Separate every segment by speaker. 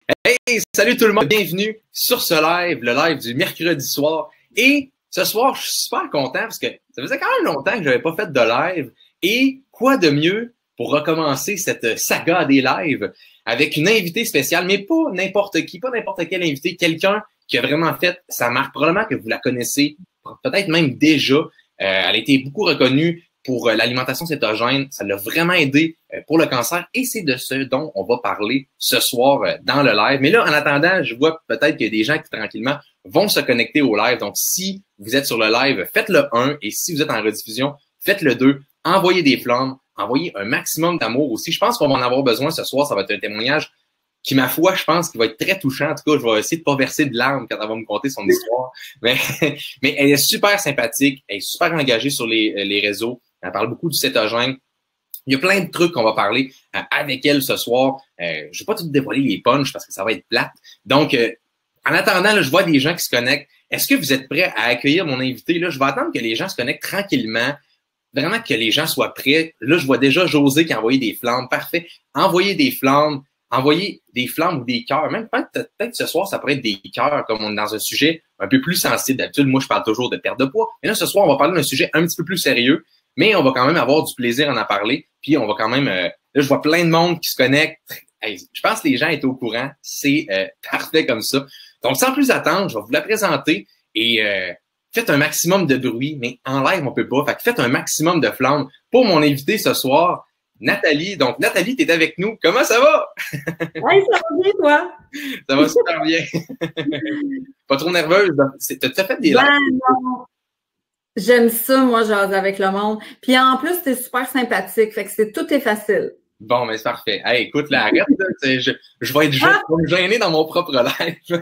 Speaker 1: Hey, salut tout le monde, bienvenue sur ce live, le live du mercredi soir. Et ce soir, je suis super content parce que ça faisait quand même longtemps que je n'avais pas fait de live. Et quoi de mieux pour recommencer cette saga des lives avec une invitée spéciale, mais pas n'importe qui, pas n'importe quel invité, quelqu'un qui a vraiment fait sa marque. Probablement que vous la connaissez, peut-être même déjà. Elle a été beaucoup reconnue pour l'alimentation cétogène. Ça l'a vraiment aidé pour le cancer et c'est de ce dont on va parler ce soir dans le live. Mais là, en attendant, je vois peut-être qu'il y a des gens qui tranquillement vont se connecter au live. Donc, si vous êtes sur le live, faites le 1 et si vous êtes en rediffusion, faites le 2. Envoyez des flammes, envoyez un maximum d'amour aussi. Je pense qu'on va en avoir besoin ce soir. Ça va être un témoignage qui, ma foi, je pense qu'il va être très touchant. En tout cas, je vais essayer de pas verser de larmes quand elle va me conter son histoire. Mais elle est super sympathique, elle est super engagée sur les réseaux. Elle parle beaucoup du cétogène. Il y a plein de trucs qu'on va parler avec elle ce soir. Je vais pas tout dévoiler les punchs parce que ça va être plate. Donc, en attendant, là, je vois des gens qui se connectent. Est-ce que vous êtes prêts à accueillir mon invité? Là, je vais attendre que les gens se connectent tranquillement. Vraiment que les gens soient prêts. Là, je vois déjà José qui a envoyé des flammes. Parfait. Envoyez des flammes ou des cœurs. Même peut-être ce soir, ça pourrait être des cœurs, comme on est dans un sujet un peu plus sensible. D'habitude, moi, je parle toujours de perte de poids. Mais là, ce soir, on va parler d'un sujet un petit peu plus sérieux. Mais on va quand même avoir du plaisir à en parler. Puis on va quand même... là, je vois plein de monde qui se connecte. Hey, je pense que les gens étaient au courant. C'est parfait comme ça. Donc, sans plus attendre, je vais vous la présenter et faites un maximum de bruit. Mais en live, on peut pas. Fait que faites un maximum de flammes pour mon invité ce soir, Nathalie. Donc, Nathalie, t'es avec nous. Comment ça va?
Speaker 2: Oui, ça va bien, toi?
Speaker 1: Ça va super bien. Pas trop nerveuse? T'as fait des lives?
Speaker 2: Non. J'aime ça, moi, jaser avec le monde. Puis en plus, t'es super sympathique. Fait que tout est facile.
Speaker 1: Bon, mais c'est parfait. Hey, écoute, là, arrête. Là, je vais être gêné dans mon propre live.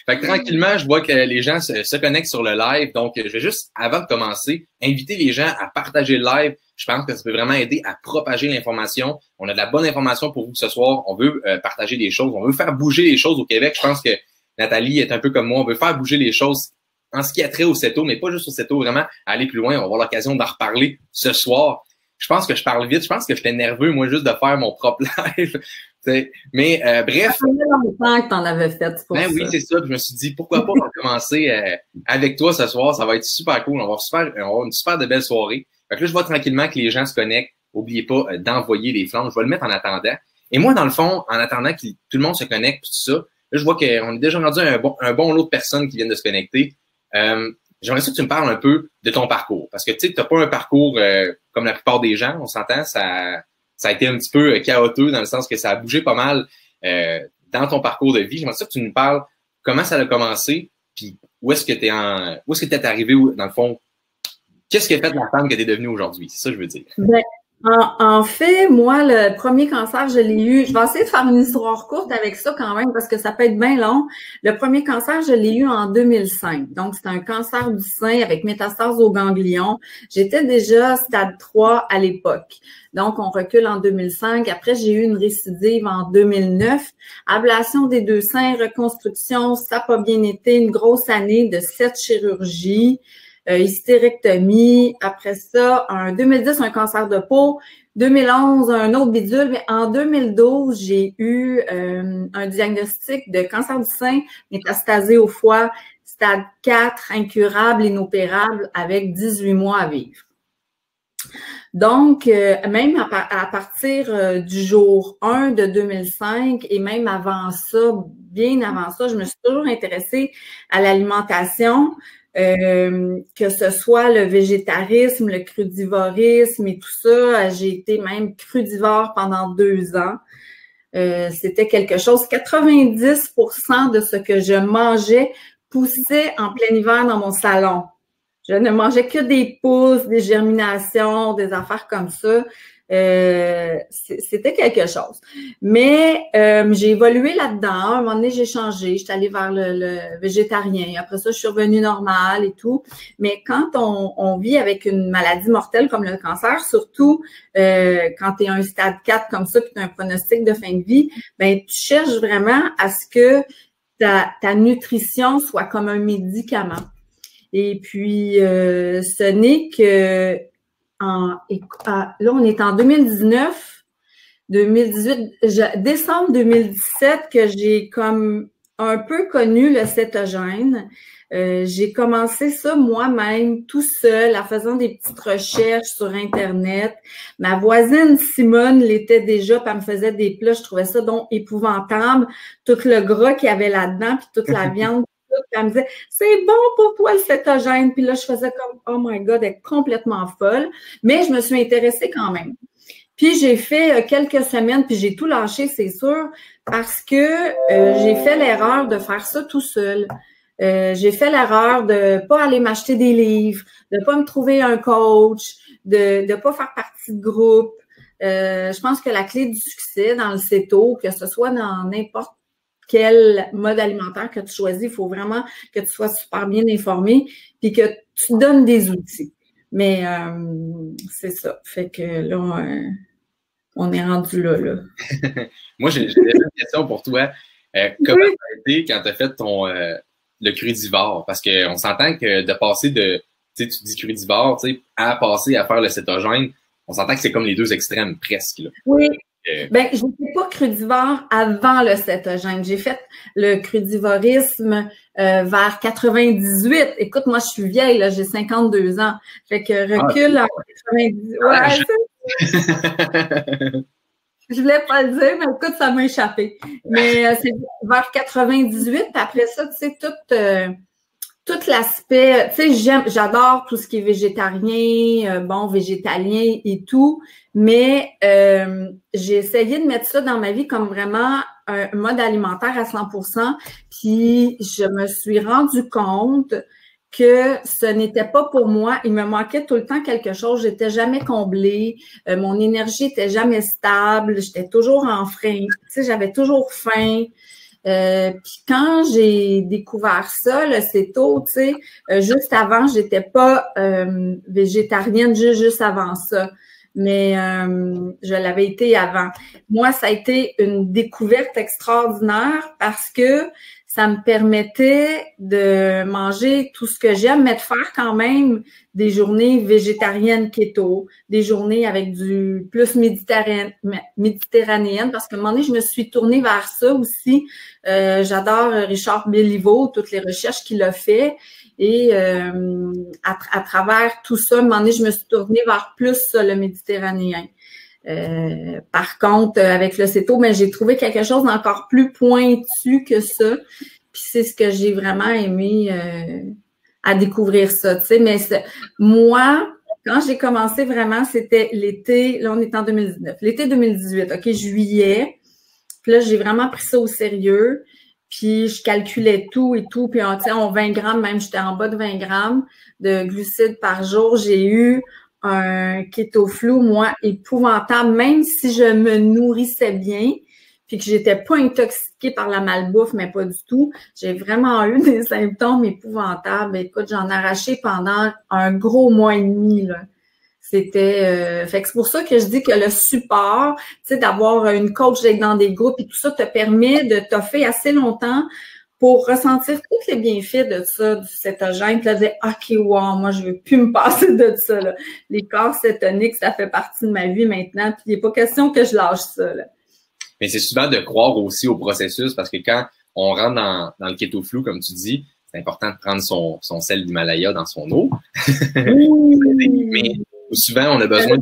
Speaker 1: Fait que tranquillement, je vois que les gens se connectent sur le live. Donc, je vais juste, avant de commencer, inviter les gens à partager le live. Je pense que ça peut vraiment aider à propager l'information. On a de la bonne information pour vous ce soir. On veut partager des choses. On veut faire bouger les choses au Québec. Je pense que Nathalie est un peu comme moi. On veut faire bouger les choses en ce qui a trait au CETO, mais pas juste au CETO, vraiment aller plus loin. On va avoir l'occasion d'en reparler ce soir. Je pense que je parle vite. Je pense que j'étais nerveux, moi, juste de faire mon propre live. Mais bref.
Speaker 2: Ça faisait longtemps que t'en avais fait, c'est pour ça.
Speaker 1: Oui, c'est ça. Puis je me suis dit, pourquoi pas commencer avec toi ce soir. Ça va être super cool. On va avoir une super de belle soirée. Fait que là, je vois tranquillement que les gens se connectent. N'oubliez pas d'envoyer les flammes. Je vais le mettre en attendant. Et moi, dans le fond, en attendant que tout le monde se connecte, tout ça, là, je vois qu'on est déjà rendu un bon lot de personnes qui viennent de se connecter. J'aimerais ça que tu me parles un peu de ton parcours. Parce que tu sais, t'as pas un parcours comme la plupart des gens, on s'entend, ça a été un petit peu chaotique dans le sens que ça a bougé pas mal dans ton parcours de vie. J'aimerais ça que tu nous parles comment ça a commencé, puis où est-ce que t'es arrivé, dans le fond, qu'est-ce qui a fait de la femme que t'es devenue aujourd'hui? C'est ça que je veux dire.
Speaker 2: Ben, en fait, moi, le premier cancer, je l'ai eu. Je vais essayer de faire une histoire courte avec ça quand même parce que ça peut être bien long. Le premier cancer, je l'ai eu en 2005. Donc, c'était un cancer du sein avec métastase au ganglion. J'étais déjà stade 3 à l'époque. Donc, on recule en 2005. Après, j'ai eu une récidive en 2009. Ablation des deux seins, reconstruction, ça n'a pas bien été. Une grosse année de 7 chirurgies. Hystérectomie, après ça, en 2010, un cancer de peau, 2011, un autre bidule, mais en 2012, j'ai eu un diagnostic de cancer du sein métastasé au foie, stade 4, incurable, inopérable, avec 18 mois à vivre. Donc, même à partir du jour 1 de 2005 et même avant ça, bien avant ça, je me suis toujours intéressée à l'alimentation. Que ce soit le végétarisme, le crudivorisme et tout ça. J'ai été même crudivore pendant 2 ans. C'était quelque chose, 90% de ce que je mangeais poussait en plein hiver dans mon salon. Je ne mangeais que des pousses, des germinations, des affaires comme ça. C'était quelque chose. Mais j'ai évolué là-dedans. À un moment donné, j'ai changé. J'étais allée vers le végétarien. Après ça, je suis revenue normale et tout. Mais quand on vit avec une maladie mortelle comme le cancer, surtout quand tu es à un stade 4 comme ça, puis tu as un pronostic de fin de vie, ben tu cherches vraiment à ce que ta nutrition soit comme un médicament. Et puis, ce n'est que là, on est en 2019. décembre 2017 que j'ai comme un peu connu le cétogène. J'ai commencé ça moi-même, tout seul, en faisant des petites recherches sur Internet. Ma voisine Simone l'était déjà, puis elle me faisait des plats. Je trouvais ça donc épouvantable. Tout le gras qu'il y avait là-dedans, puis toute la viande. Puis elle me disait, c'est bon pour toi le cétogène. Puis là, je faisais comme, oh my God, elle est complètement folle. Mais je me suis intéressée quand même. Puis j'ai fait quelques semaines, puis j'ai tout lâché, c'est sûr, parce que j'ai fait l'erreur de faire ça tout seul. J'ai fait l'erreur de pas aller m'acheter des livres, de pas me trouver un coach, de pas faire partie de groupe. Je pense que la clé du succès dans le CETO, que ce soit dans n'importe quel mode alimentaire que tu choisis, il faut vraiment que tu sois super bien informé puis que tu donnes des outils. Mais c'est ça. Fait que là, on est rendu là.
Speaker 1: Moi, j'ai une question pour toi. Comment ça a été quand tu as fait le crudivore? Parce qu'on s'entend que de passer de, tu dis crudivore, à passer à faire le cétogène, on s'entend que c'est comme les deux extrêmes presque. Là.
Speaker 2: Oui. Ben, je n'étais pas crudivore avant le cétogène. J'ai fait le crudivorisme vers 98. Écoute, moi, je suis vieille, là, j'ai 52 ans. Fait que recul en 98. Ouais, je voulais pas le dire, mais écoute, ça m'a échappé. Mais c'est vers 98, puis après ça, tu sais, tout l'aspect, tu sais, j'adore tout ce qui est végétarien, végétalien et tout, mais j'ai essayé de mettre ça dans ma vie comme vraiment un mode alimentaire à 100%, puis je me suis rendu compte que ce n'était pas pour moi. Il me manquait tout le temps quelque chose. J'étais jamais comblée. Mon énergie était jamais stable. J'étais toujours en frein. Tu sais, j'avais toujours faim. Puis quand j'ai découvert ça, le céto, tu sais, juste avant, j'étais pas végétarienne, juste avant ça. Mais je l'avais été avant. Moi, ça a été une découverte extraordinaire parce que ça me permettait de manger tout ce que j'aime, mais de faire quand même des journées végétariennes keto, des journées avec du plus méditerranéenne, parce qu'à un moment donné, je me suis tournée vers ça aussi. J'adore Richard Béliveau, toutes les recherches qu'il a fait. Et à travers tout ça, à un moment donné, je me suis tournée vers plus ça, le méditerranéen. Par contre, avec le céto, mais j'ai trouvé quelque chose d'encore plus pointu que ça. Puis c'est ce que j'ai vraiment aimé à découvrir ça. Tu sais, mais moi, quand j'ai commencé vraiment, c'était l'été, là on est en 2019, l'été 2018, OK, juillet. Puis là, j'ai vraiment pris ça au sérieux. Puis je calculais tout et tout. Puis on 20 grammes, même j'étais en bas de 20 grammes de glucides par jour. J'ai eu un keto flu, moi, épouvantable, même si je me nourrissais bien, puis que j'étais pas intoxiquée par la malbouffe, mais pas du tout. J'ai vraiment eu des symptômes épouvantables. Écoute, j'en ai arraché pendant un gros mois et demi, là. C'était, fait que c'est pour ça que je dis que le support, tu sais, d'avoir une coach, d'être dans des groupes et tout ça te permet de toffer assez longtemps pour ressentir tous les bienfaits de ça, du cétogène, puis là, dire, OK, wow, moi, je veux plus me passer de ça, là. Les corps cétoniques, ça fait partie de ma vie maintenant, puis il n'est pas question que je lâche ça, là.
Speaker 1: Mais c'est souvent de croire aussi au processus, parce que quand on rentre dans le keto flu, comme tu dis, c'est important de prendre son sel d'Himalaya dans son eau. Mais souvent, on a besoin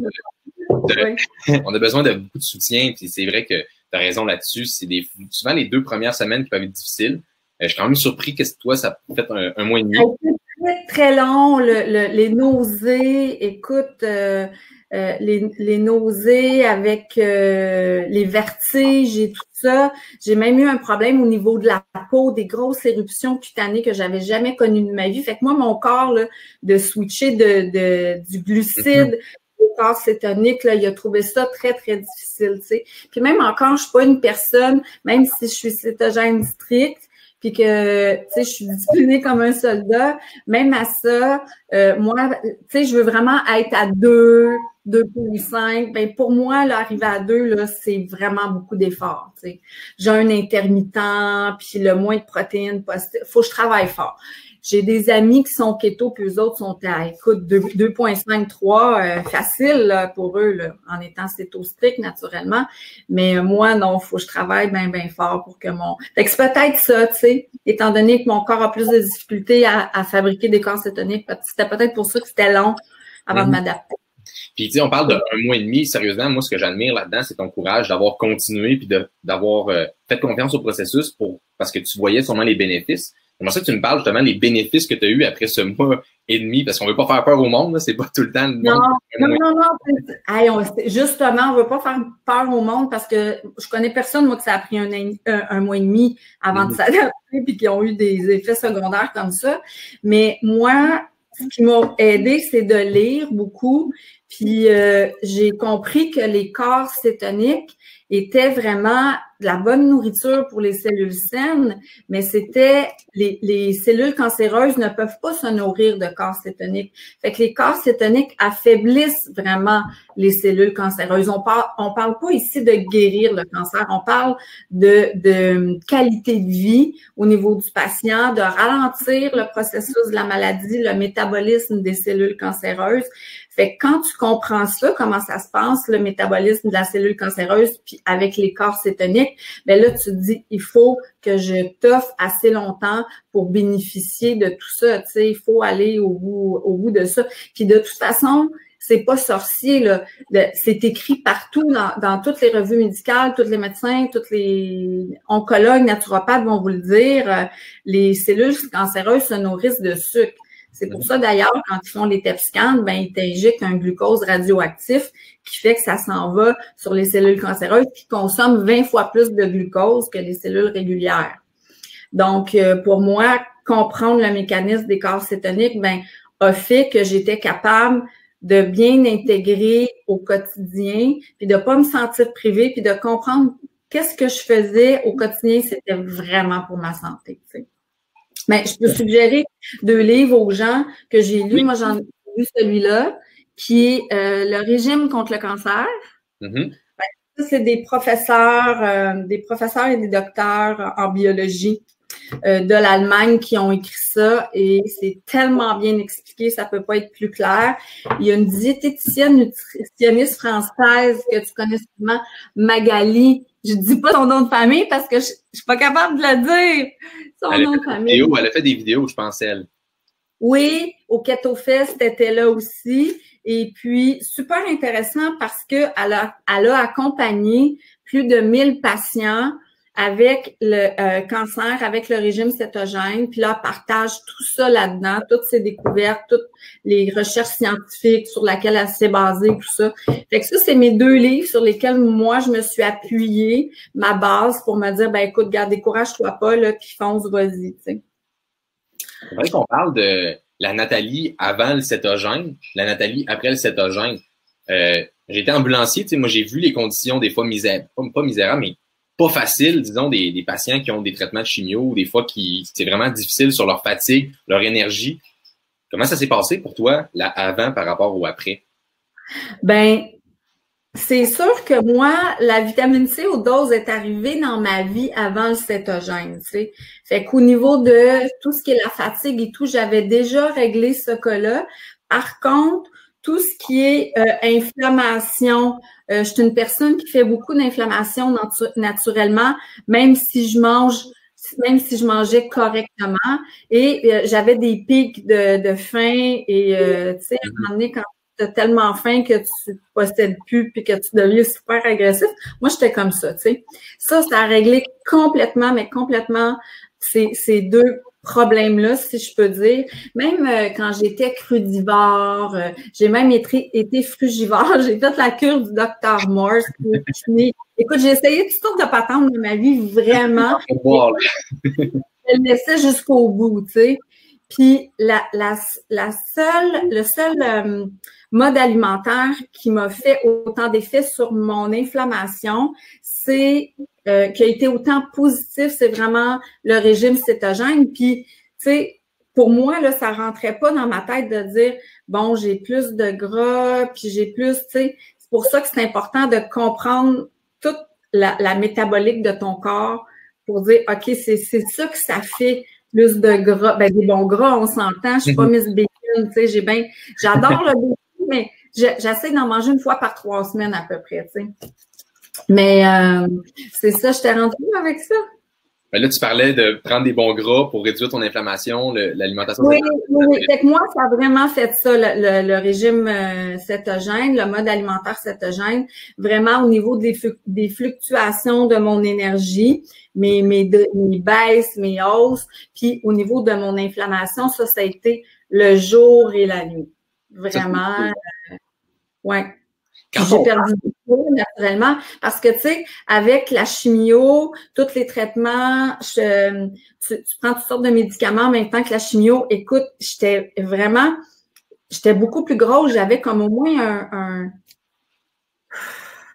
Speaker 1: on a besoin de beaucoup de soutien, puis c'est vrai que tu as raison là-dessus. C'est souvent les 2 premières semaines qui peuvent être difficiles. Je suis quand même surpris que toi, ça a fait un mois et demi.
Speaker 2: C'est très long, les nausées, écoute, les nausées avec les vertiges et tout ça. J'ai même eu un problème au niveau de la peau, des grosses éruptions cutanées que j'avais jamais connues de ma vie. Fait que moi, mon corps, là, de switcher du glucide au corps cétonique, là, il a trouvé ça très, très difficile, tu sais. Puis même encore, je suis pas une personne, même si je suis cétogène strict, puis que, tu sais, je suis disciplinée comme un soldat, même à ça, moi, tu sais, je veux vraiment être à 2,5. Ben, pour moi, là, arriver à 2, là, c'est vraiment beaucoup d'efforts, tu sais. J'ai un intermittent, puis le moins de protéines possible. Faut que je travaille fort. J'ai des amis qui sont keto, puis eux autres sont à, écoute, 2,5, 3, facile là, pour eux, là, en étant céto strict, naturellement. Mais moi, non, faut que je travaille bien, bien fort pour que mon... Fait que c'est peut-être ça, tu sais, étant donné que mon corps a plus de difficultés à fabriquer des corps cétoniques, c'était peut-être pour ça que c'était long avant de m'adapter.
Speaker 1: Puis, tu sais, on parle d'un mois et demi. Sérieusement, moi, ce que j'admire là-dedans, c'est ton courage d'avoir continué puis d'avoir fait confiance au processus parce que tu voyais sûrement les bénéfices. Comment ça que tu me parles justement des bénéfices que tu as eu après ce mois et demi? Parce qu'on veut pas faire peur au monde, là. C'est pas tout le temps le monde.
Speaker 2: Non. Hey, justement, on veut pas faire peur au monde parce que je connais personne, moi, que ça a pris un mois et demi avant de s'adapter puis qui ont eu des effets secondaires comme ça. Mais moi, ce qui m'a aidé, c'est de lire beaucoup. Puis j'ai compris que les corps cétoniques étaient vraiment de la bonne nourriture pour les cellules saines, mais c'était les cellules cancéreuses ne peuvent pas se nourrir de corps cétoniques. Fait que les corps cétoniques affaiblissent vraiment les cellules cancéreuses. On parle pas ici de guérir le cancer, on parle de qualité de vie au niveau du patient, de ralentir le processus de la maladie, le métabolisme des cellules cancéreuses. Fait que quand tu comprends ça, comment ça se passe, le métabolisme de la cellule cancéreuse, puis avec les corps cétoniques, ben là, tu te dis, il faut que je t'offre assez longtemps pour bénéficier de tout ça. Tu sais, il faut aller au bout de ça. Puis de toute façon, c'est pas sorcier, là. C'est écrit partout dans toutes les revues médicales, tous les médecins, tous les oncologues, naturopathes vont vous le dire. Les cellules cancéreuses se nourrissent de sucre. C'est pour ça, d'ailleurs, quand ils font les TEP scans, ben, ils t'injectent un glucose radioactif qui fait que ça s'en va sur les cellules cancéreuses qui consomment 20 fois plus de glucose que les cellules régulières. Donc, pour moi, comprendre le mécanisme des corps cétoniques, ben, a fait que j'étais capable de bien intégrer au quotidien, puis de pas me sentir privée, puis de comprendre qu'est-ce que je faisais au quotidien, c'était vraiment pour ma santé, tu sais. Mais je peux suggérer 2 livres aux gens que j'ai lus. Moi, j'en ai lu celui-là, qui est Le régime contre le cancer.
Speaker 1: Mm-hmm.
Speaker 2: Ça, c'est des professeurs et des docteurs en biologie de l'Allemagne qui ont écrit ça et c'est tellement bien expliqué, ça peut pas être plus clair. Il y a une diététicienne nutritionniste française que tu connais sûrement, Magali. Je dis pas son nom de famille parce que je suis pas capable de le dire. Son nom de famille.
Speaker 1: Elle a fait des vidéos, je pense, elle.
Speaker 2: Oui, au Keto Fest, était là aussi. Et puis, super intéressant parce que elle a accompagné plus de 1000 patients avec le cancer, avec le régime cétogène. Puis là, elle partage tout ça là-dedans, toutes ses découvertes, toutes les recherches scientifiques sur lesquelles elle s'est basée, tout ça. Fait que ça, c'est mes 2 livres sur lesquels moi, je me suis appuyée, ma base, pour me dire, ben écoute, garde, décourage-toi pas, là, puis fonce, vas-y, tu sais.
Speaker 1: C'est vrai qu'on parle de la Nathalie avant le cétogène, la Nathalie après le cétogène. J'étais ambulancier, tu sais, moi, j'ai vu les conditions des fois pas misérables, mais pas faciles, disons, des patients qui ont des traitements de chimio, des fois c'est vraiment difficile sur leur fatigue, leur énergie. Comment ça s'est passé pour toi, là, avant par rapport au après?
Speaker 2: Ben, c'est sûr que moi, la vitamine C aux doses est arrivée dans ma vie avant le cétogène, tu sais. Fait qu'au niveau de tout ce qui est la fatigue et tout, j'avais déjà réglé ce cas-là. Par contre, tout ce qui est inflammation, je suis une personne qui fait beaucoup d'inflammation naturellement, même si je mangeais correctement. Et j'avais des pics de faim et tu sais, à un moment donné, quand tu as tellement faim que tu possèdes plus puis que tu deviens super agressif. Moi, j'étais comme ça, tu sais. Ça a réglé complètement, mais complètement ces 2 problèmes-là, si je peux dire. Même quand j'étais crudivore, j'ai même été frugivore. J'ai fait la cure du Dr. Morse. Écoute, j'ai essayé toutes sortes de patentes dans ma vie, vraiment. Je le laissais jusqu'au bout, tu sais. Puis le seul mode alimentaire qui m'a fait autant d'effets sur mon inflammation, c'est qui a été autant positif, c'est vraiment le régime cétogène. Puis, tu sais, pour moi, là, ça rentrait pas dans ma tête de dire, bon, j'ai plus de gras, puis j'ai plus, tu sais, c'est pour ça que c'est important de comprendre toute la métabolique de ton corps pour dire, OK, c'est ça que ça fait. plus de gras, ben des bons gras, on s'entend. Je suis pas Miss Bacon, tu sais, j'adore le bacon, mais j'essaie d'en manger une fois par 3 semaines à peu près, tu sais. Mais c'est ça, je t'ai rendu avec ça.
Speaker 1: Ben là, tu parlais de prendre des bons gras pour réduire ton inflammation, l'alimentation.
Speaker 2: Oui. Fait que moi, ça a vraiment fait ça, le régime cétogène, le mode alimentaire cétogène, vraiment au niveau des fluctuations de mon énergie, mes baisses, mes hausses, puis au niveau de mon inflammation, ça a été le jour et la nuit. Vraiment, ouais. J'ai perdu du poids, naturellement, parce que, tu sais, avec la chimio, tous les traitements, tu prends toutes sortes de médicaments en même temps que la chimio. Écoute, j'étais beaucoup plus grosse. J'avais comme au moins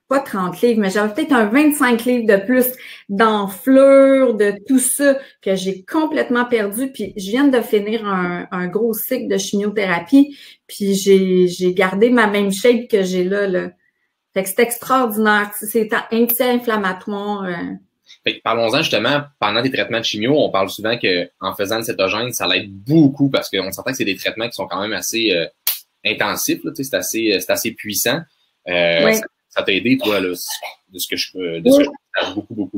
Speaker 2: pas 30 livres, mais j'avais peut-être un 25 livres de plus d'enflure, de tout ça que j'ai complètement perdu. Puis je viens de finir un gros cycle de chimiothérapie, puis j'ai gardé ma même shape que j'ai là. Fait que c'est extraordinaire. C'est anti-inflammatoire.
Speaker 1: Parlons-en justement, pendant des traitements de chimio, on parle souvent qu'en faisant le cétogène, ça l'aide beaucoup parce qu'on s'entend que c'est des traitements qui sont quand même assez intensifs, là, c'est assez puissant.
Speaker 2: Oui.
Speaker 1: Ça t'a aidé, toi, là, de ce que je sais, beaucoup.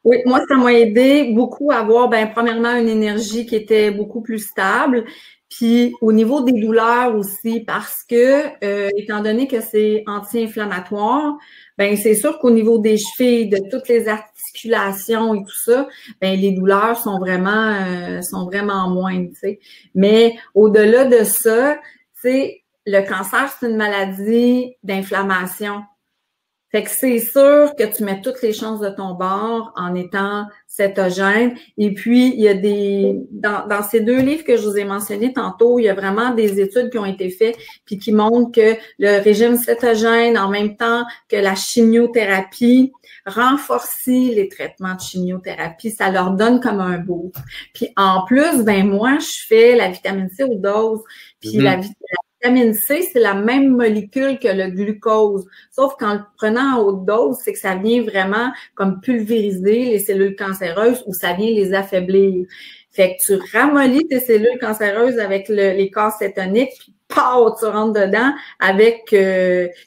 Speaker 2: Oui, moi, ça m'a aidé beaucoup à avoir, premièrement, une énergie qui était beaucoup plus stable. Puis au niveau des douleurs aussi, parce que étant donné que c'est anti-inflammatoire, c'est sûr qu'au niveau des chevilles, de toutes les articulations et tout ça, les douleurs sont vraiment moindres, tu sais. Mais au-delà de ça, tu sais, le cancer, c'est une maladie d'inflammation. Fait que c'est sûr que tu mets toutes les chances de ton bord en étant cétogène. Et puis, il y a dans ces 2 livres que je vous ai mentionnés tantôt, il y a vraiment des études qui ont été faites puis qui montrent que le régime cétogène, en même temps que la chimiothérapie, renforce les traitements de chimiothérapie. Ça leur donne comme un boost. Puis en plus, moi, je fais la vitamine C haute dose. Puis la vitamine C, c'est la même molécule que le glucose. Sauf qu'en le prenant à haute dose, c'est que ça vient vraiment comme pulvériser les cellules cancéreuses ou ça vient les affaiblir. Fait que tu ramollis tes cellules cancéreuses avec les corps cétoniques, puis pow, tu rentres dedans avec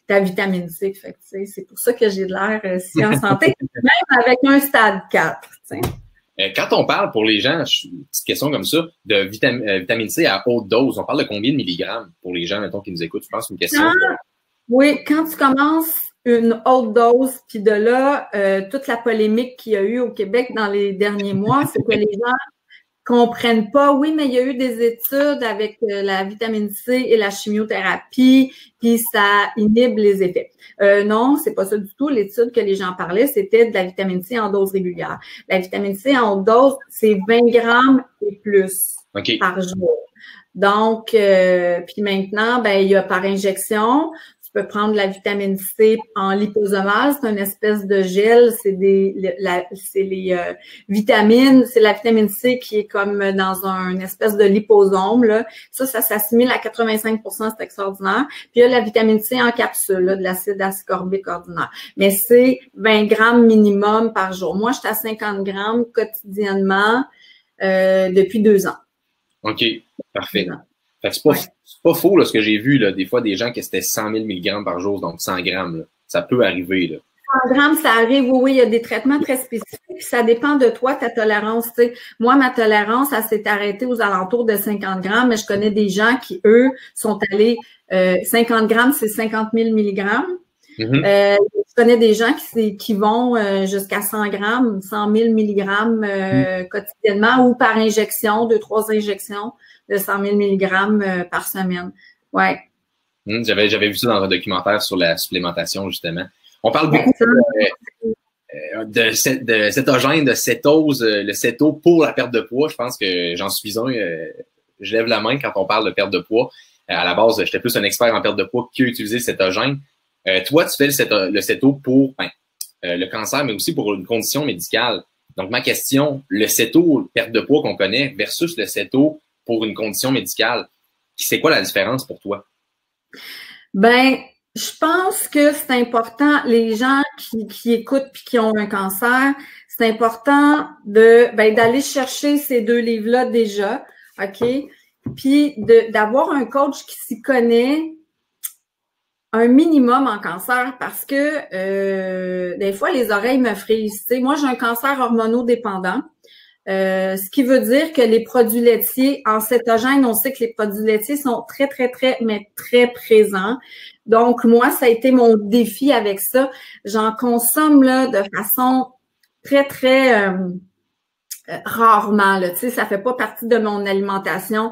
Speaker 2: ta vitamine C. Fait que, c'est pour ça que j'ai de l'air si en santé, même avec un stade 4. T'sais.
Speaker 1: Quand on parle pour les gens, une petite question comme ça, de vitamine C à haute dose, on parle de combien de milligrammes pour les gens, mettons, qui nous écoutent? Je pense que c'est une question.
Speaker 2: Oui, quand tu commences une haute dose, puis de là, toute la polémique qu'il y a eu au Québec dans les derniers mois, c'est que les gens comprennent pas. Oui, mais il y a eu des études avec la vitamine C et la chimiothérapie, puis ça inhibe les effets. Non, c'est pas ça du tout. L'étude que les gens parlaient, c'était de la vitamine C en dose régulière. La vitamine C en haute dose, c'est 20 grammes et plus par jour. Donc, puis maintenant, il y a par injection. Tu peux prendre la vitamine C en liposomal, c'est une espèce de gel, c'est les vitamines, c'est la vitamine C qui est comme dans une espèce de liposome, là. Ça s'assimile à 85%, c'est extraordinaire. Puis il y a la vitamine C en capsule, là, de l'acide ascorbique ordinaire. Mais c'est 20 grammes minimum par jour. Moi, je suis à 50 grammes quotidiennement depuis 2 ans.
Speaker 1: OK, parfait. Fait que c'est pas faux, là, ce que j'ai vu, là, des fois, des gens qui c'était 100 000 mg par jour, donc 100 grammes, là. Ça peut arriver, là.
Speaker 2: 100 grammes, ça arrive, oui, il y a des traitements très spécifiques, ça dépend de toi, ta tolérance, tu sais. Moi, ma tolérance, elle s'est arrêtée aux alentours de 50 grammes, mais je connais des gens qui, eux, sont allés, 50 grammes, c'est 50 000 milligrammes. Je connais des gens qui vont jusqu'à 100 grammes, 100 000 milligrammes quotidiennement ou par injection, 2-3 injections de 100 000 milligrammes par semaine. Ouais.
Speaker 1: J'avais vu ça dans un documentaire sur la supplémentation, justement. On parle beaucoup de cétogène, de cétose, le céto pour la perte de poids. Je pense que j'en suis un. Je lève la main quand on parle de perte de poids. À la base, j'étais plus un expert en perte de poids qu'utiliser le cétogène. Toi, tu fais le céto pour le cancer, mais aussi pour une condition médicale. Donc, ma question, le céto, perte de poids qu'on connaît, versus le céto pour une condition médicale, c'est quoi la différence pour toi?
Speaker 2: Je pense que c'est important, les gens qui écoutent puis qui ont un cancer, c'est c'est important d'aller chercher ces 2 livres-là déjà, OK? Puis d'avoir un coach qui s'y connaît un minimum en cancer parce que des fois, les oreilles me frisent. Tu sais, moi, j'ai un cancer hormonodépendant. Ce qui veut dire que les produits laitiers en cétogène, on sait que les produits laitiers sont très, très, très, mais très présents. Donc, moi, ça a été mon défi avec ça. J'en consomme là de façon très, très rarement. Là, tu sais, ça fait pas partie de mon alimentation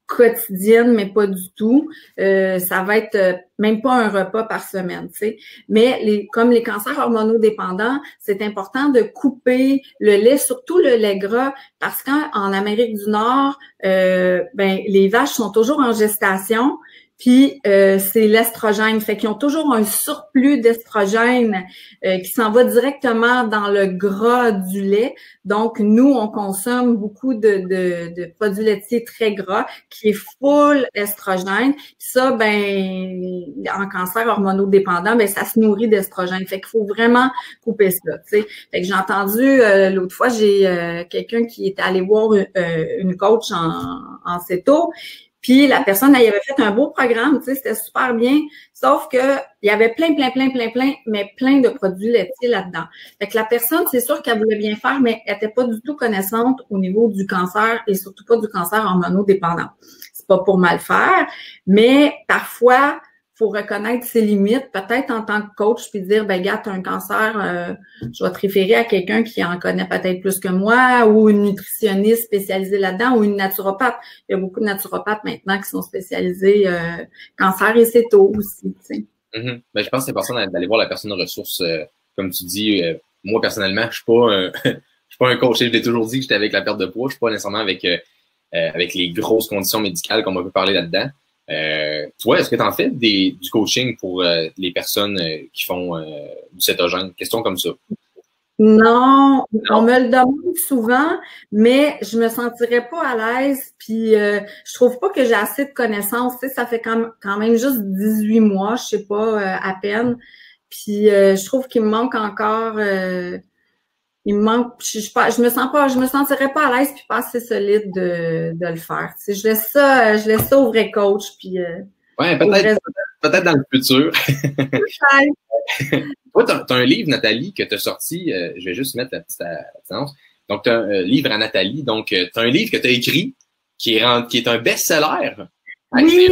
Speaker 2: quotidienne, mais pas du tout. Ça va être même pas un repas par semaine, tu sais. Mais comme les cancers hormonodépendants, c'est important de couper le lait, surtout le lait gras, parce qu'en Amérique du Nord, les vaches sont toujours en gestation. Puis c'est l'estrogène, fait qu'ils ont toujours un surplus d'estrogène qui s'en va directement dans le gras du lait. Donc nous, on consomme beaucoup de produits laitiers très gras qui est full estrogène. Puis ça, en cancer hormonodépendant, ça se nourrit d'estrogène. Fait qu'il faut vraiment couper ça. Tu sais. Fait que j'ai entendu l'autre fois, j'ai quelqu'un qui est allé voir une coach en céto. Puis la personne, elle avait fait un beau programme, tu sais, c'était super bien, sauf que il y avait plein de produits laitiers là-dedans. Fait que la personne, c'est sûr qu'elle voulait bien faire, mais elle n'était pas du tout connaissante au niveau du cancer et surtout pas du cancer hormonodépendant. C'est pas pour mal faire, mais parfois, faut reconnaître ses limites, peut-être en tant que coach, puis dire, gars, t'as un cancer, je vais te référer à quelqu'un qui en connaît peut-être plus que moi, ou une nutritionniste spécialisée là-dedans, ou une naturopathe. Il y a beaucoup de naturopathes maintenant qui sont spécialisés cancer et céto aussi, tu sais.
Speaker 1: Mm-hmm. Je pense que c'est important d'aller voir la personne ressource, comme tu dis. Moi, personnellement, je suis pas je suis pas un coach. Je l'ai toujours dit que j'étais avec la perte de poids. Je suis pas nécessairement avec les grosses conditions médicales qu'on peut parler là-dedans. Toi, est-ce que tu en fais du coaching pour les personnes qui font du cétogène? Question comme ça.
Speaker 2: Non, on me le demande souvent, mais je me sentirais pas à l'aise, puis je trouve pas que j'ai assez de connaissances. Tu sais, ça fait quand même juste 18 mois, je sais pas, à peine. Puis je trouve qu'il me manque encore je me sentirais pas à l'aise puis pas assez solide de le faire. Tu sais, je laisse ça au vrai coach puis
Speaker 1: ouais, peut-être dans le futur. Toi, t'as un livre, Nathalie, que t'as sorti, je vais juste mettre la petite annonce. Donc, t'as un livre à Nathalie. Donc, t'as un livre que t'as écrit qui est un best-seller.
Speaker 2: Oui!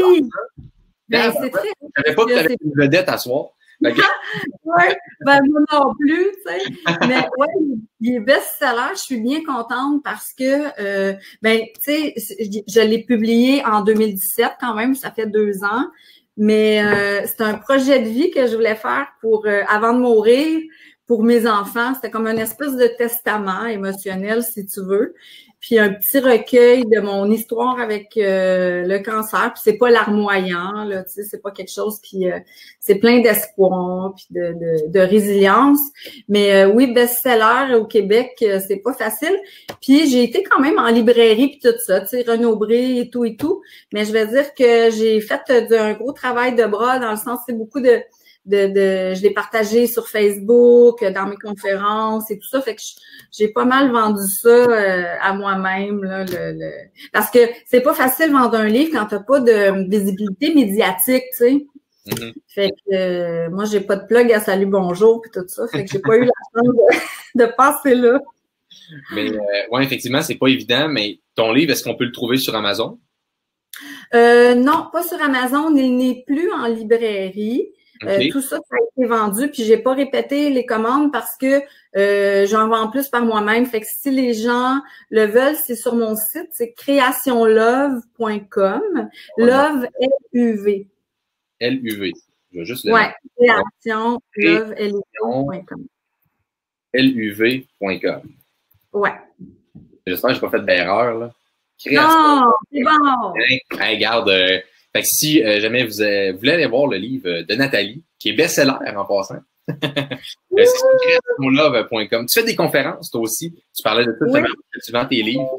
Speaker 2: C'est très...
Speaker 1: Je savais pas que t'avais une vedette à soir.
Speaker 2: Ouais, moi non plus, tu sais. Mais ouais, il est best-seller. Je suis bien contente parce que, tu sais, je l'ai publié en 2017 quand même, ça fait 2 ans. Mais c'est un projet de vie que je voulais faire pour avant de mourir pour mes enfants. C'était comme une espèce de testament émotionnel, si tu veux. Puis un petit recueil de mon histoire avec le cancer. Puis c'est pas larmoyant, là, tu sais, c'est pas quelque chose qui... c'est plein d'espoir puis de résilience. Mais oui, best-seller au Québec, c'est pas facile. Puis j'ai été quand même en librairie puis tout ça, tu sais, Renaud-Bré et tout. Mais je vais dire que j'ai fait un gros travail de bras dans le sens, c'est beaucoup je l'ai partagé sur Facebook, dans mes conférences et tout ça. Fait que j'ai pas mal vendu ça à moi-même. Là, parce que c'est pas facile de vendre un livre quand t'as pas de visibilité médiatique, tu sais. Mm-hmm. Fait que moi, j'ai pas de plug à Salut Bonjour puis tout ça. Fait que j'ai pas eu la chance de passer là.
Speaker 1: Mais ouais, effectivement, c'est pas évident, mais ton livre, est-ce qu'on peut le trouver sur Amazon?
Speaker 2: Non, pas sur Amazon. Il n'est plus en librairie. Okay. Tout ça a été vendu, puis j'ai pas répété les commandes parce que j'en vends plus par moi-même. Fait que si les gens le veulent, c'est sur mon site, c'est créationlove.com. Love, L-U-V.
Speaker 1: L-U-V. Je vais juste le
Speaker 2: ouais, création, love, L-U-V.com.
Speaker 1: L-U-V.com.
Speaker 2: Ouais.
Speaker 1: J'espère que j'ai pas fait d'erreur, là.
Speaker 2: Non, c'est bon!
Speaker 1: Hey, regarde, fait que si jamais vous voulez aller voir le livre de Nathalie, qui est best-seller en passant, c'est sur créationlove.com. Tu fais des conférences, toi aussi. Tu parlais de tout à l'heure, tu vends tes livres.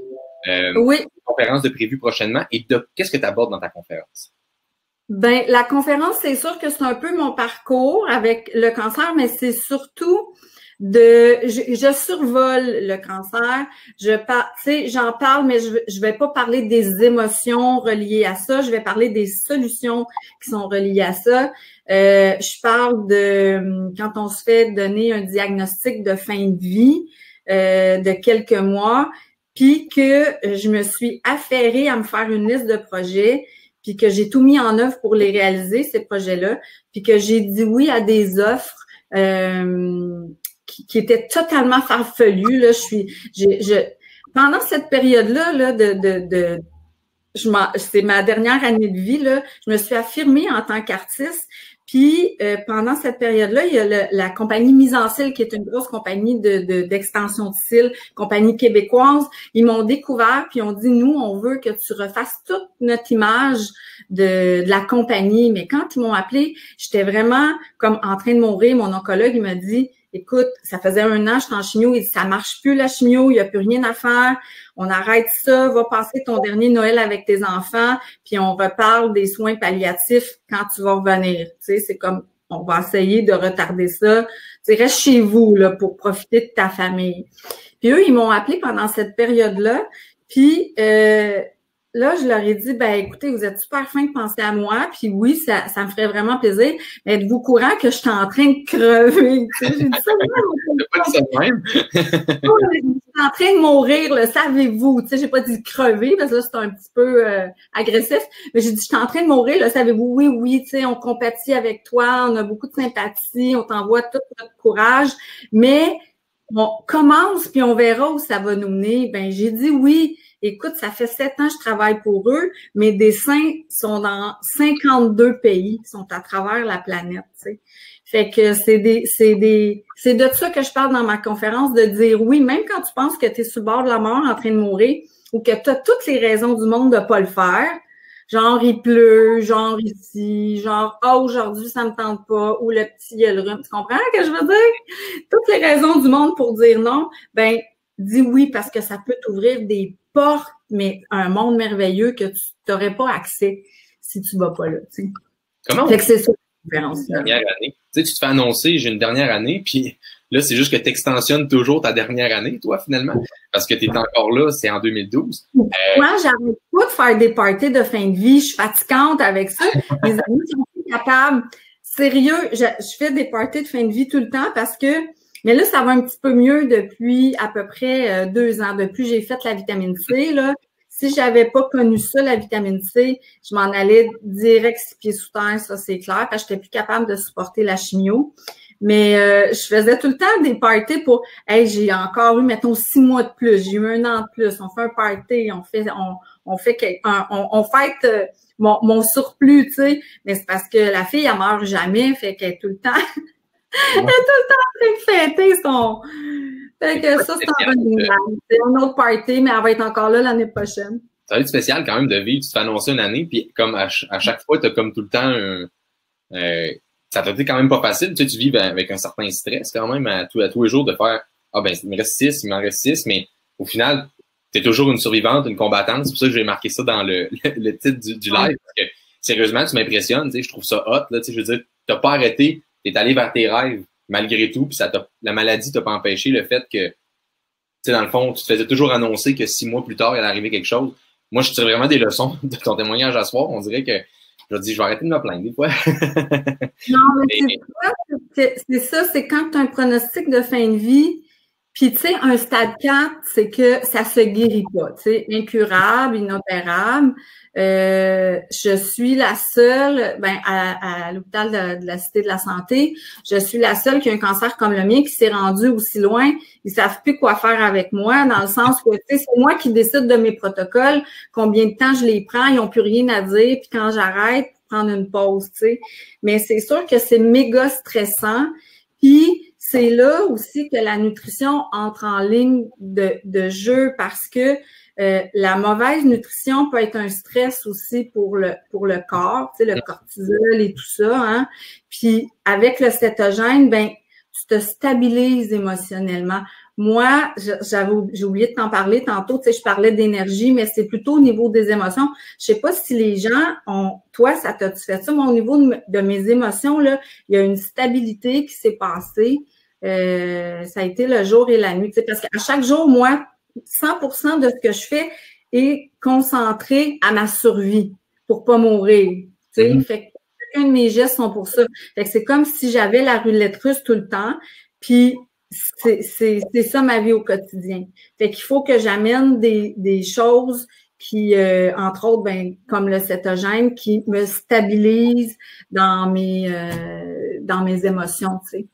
Speaker 2: Oui.
Speaker 1: Des conférences de prévues prochainement. Et qu'est-ce que tu abordes dans ta conférence?
Speaker 2: La conférence, c'est sûr que c'est un peu mon parcours avec le cancer, mais c'est surtout je survole le cancer. J'en parle, mais je vais pas parler des émotions reliées à ça. Je vais parler des solutions qui sont reliées à ça. Je parle de quand on se fait donner un diagnostic de fin de vie de quelques mois, puis que je me suis affairée à me faire une liste de projets, puis que j'ai tout mis en œuvre pour les réaliser, ces projets-là, puis que j'ai dit oui à des offres qui étaient totalement farfelues. Là, pendant cette période-là, c'est ma dernière année de vie, là, je me suis affirmée en tant qu'artiste. Puis pendant cette période-là, il y a la compagnie Mise en Cils, qui est une grosse compagnie d'extension de cils, compagnie québécoise. Ils m'ont découvert, puis ils ont dit, nous, on veut que tu refasses toute notre image de la compagnie. Mais quand ils m'ont appelé, j'étais vraiment comme en train de mourir. Mon oncologue, il m'a dit, écoute, ça faisait 1 an, j'étais en chimio, il dit, ça marche plus la chimio, il n'y a plus rien à faire, on arrête ça, va passer ton dernier Noël avec tes enfants, puis on reparle des soins palliatifs quand tu vas revenir. Tu sais, c'est comme, on va essayer de retarder ça. Tu sais, reste chez vous, là, pour profiter de ta famille. Puis eux, ils m'ont appelé pendant cette période-là, puis là, je leur ai dit, ben écoutez, vous êtes super fin de penser à moi, puis oui, ça me ferait vraiment plaisir, mais êtes-vous courant que je suis en train de crever? Tu sais, j'ai dit ça même. Je suis en train de mourir, le savez-vous? Tu sais, j'ai pas dit crever, parce que là, c'est un petit peu agressif, mais j'ai dit, je suis en train de mourir, le savez-vous? Oui, oui, tu sais, on compatit avec toi, on a beaucoup de sympathie, on t'envoie tout notre courage, mais on commence, puis on verra où ça va nous mener. Ben, j'ai dit oui. Écoute, ça fait 7 ans que je travaille pour eux. Mes dessins sont dans 52 pays, sont à travers la planète, tu sais. Fait que c'est de ça que je parle dans ma conférence, de dire oui, même quand tu penses que tu es sur le bord de la mort en train de mourir ou que tu as toutes les raisons du monde de pas le faire. Genre, il pleut, genre ici, genre, aujourd'hui, ça me tente pas, ou le petit, il a le rhume. Tu comprends ce que je veux dire? Toutes les raisons du monde pour dire non, ben, dis oui, parce que ça peut t'ouvrir des portes, mais un monde merveilleux que tu n'aurais pas accès si tu vas pas là, tu sais.
Speaker 1: Comment
Speaker 2: fait que c'est ça, la différence.
Speaker 1: Une dernière année. Tu sais, tu te fais annoncer, j'ai une dernière année, puis là, c'est juste que tu extensionnes toujours ta dernière année, toi, finalement, parce que tu es encore là, c'est en 2012.
Speaker 2: Moi, j'arrête pas de faire des parties de fin de vie. Je suis fatigante avec ça. Les amis sont plus capables. Sérieux, je fais des parties de fin de vie tout le temps parce que, mais là, ça va un petit peu mieux depuis à peu près 2 ans. Depuis j'ai fait la vitamine C, là. Si j'avais pas connu ça, la vitamine C, je m'en allais direct 6 pieds sous terre, ça c'est clair, parce que j'étais plus capable de supporter la chimio. Mais je faisais tout le temps des parties pour hey, j'ai encore eu, mettons, 6 mois de plus, j'ai eu 1 an de plus, on fait un party, on fête mon surplus, tu sais. Mais c'est parce que la fille, elle meurt jamais, fait qu'elle est tout le temps. Elle est tout le temps en train de fêter son. Fait que ça, c'est un autre party, mais elle va être encore là l'année prochaine.
Speaker 1: Ça va être spécial quand même de vivre, tu te fais annoncer une année, puis comme à chaque fois, tu as comme tout le temps ça t'a été quand même pas facile. Tu sais, tu vis avec un certain stress quand même à tous les jours de faire ah ben il me reste 6, il m'en reste 6, mais au final, tu es toujours une survivante, une combattante. C'est pour ça que j'ai marqué ça dans le titre du live. Parce que sérieusement, tu m'impressionnes, tu sais, je trouve ça hot. Là, tu sais, je veux dire, t'as pas arrêté, t'es allé vers tes rêves malgré tout, puis la maladie t'a pas empêché le fait que, tu sais, dans le fond, tu te faisais toujours annoncer que 6 mois plus tard, il allait arriver quelque chose. Moi, je tire vraiment des leçons de ton témoignage à soir. On dirait que je dis, je vais arrêter de me plaindre des fois.
Speaker 2: Non, mais c'est ça, c'est quand tu as un pronostic de fin de vie, puis tu sais, un stade 4, c'est que ça se guérit pas, tu sais, incurable, inopérable. Je suis la seule, à l'hôpital de la Cité de la Santé, je suis la seule qui a un cancer comme le mien qui s'est rendu aussi loin. Ils savent plus quoi faire avec moi, dans le sens où, tu sais, c'est moi qui décide de mes protocoles, combien de temps je les prends, ils ont plus rien à dire, puis quand j'arrête, prendre une pause, tu sais. Mais c'est sûr que c'est méga stressant, puis c'est là aussi que la nutrition entre en ligne de jeu parce que la mauvaise nutrition peut être un stress aussi pour le corps, tu sais, le cortisol et tout ça, hein. Puis avec le cétogène, ben tu te stabilises émotionnellement. Moi, j'ai oublié de t'en parler tantôt, tu sais, je parlais d'énergie, mais c'est plutôt au niveau des émotions. Je sais pas si les gens toi, tu fais ça, mais au niveau de mes émotions, là, il y a une stabilité qui s'est passée. Ça a été le jour et la nuit. Parce qu'à chaque jour, moi, 100% de ce que je fais est concentré à ma survie pour pas mourir. Fait que chacun de mes gestes sont pour ça. Fait que c'est comme si j'avais la roulette russe tout le temps. Puis c'est ça ma vie au quotidien. Fait qu'il faut que j'amène des choses qui, entre autres, ben, comme le cétogène, qui me stabilisent dans mes émotions, tu sais.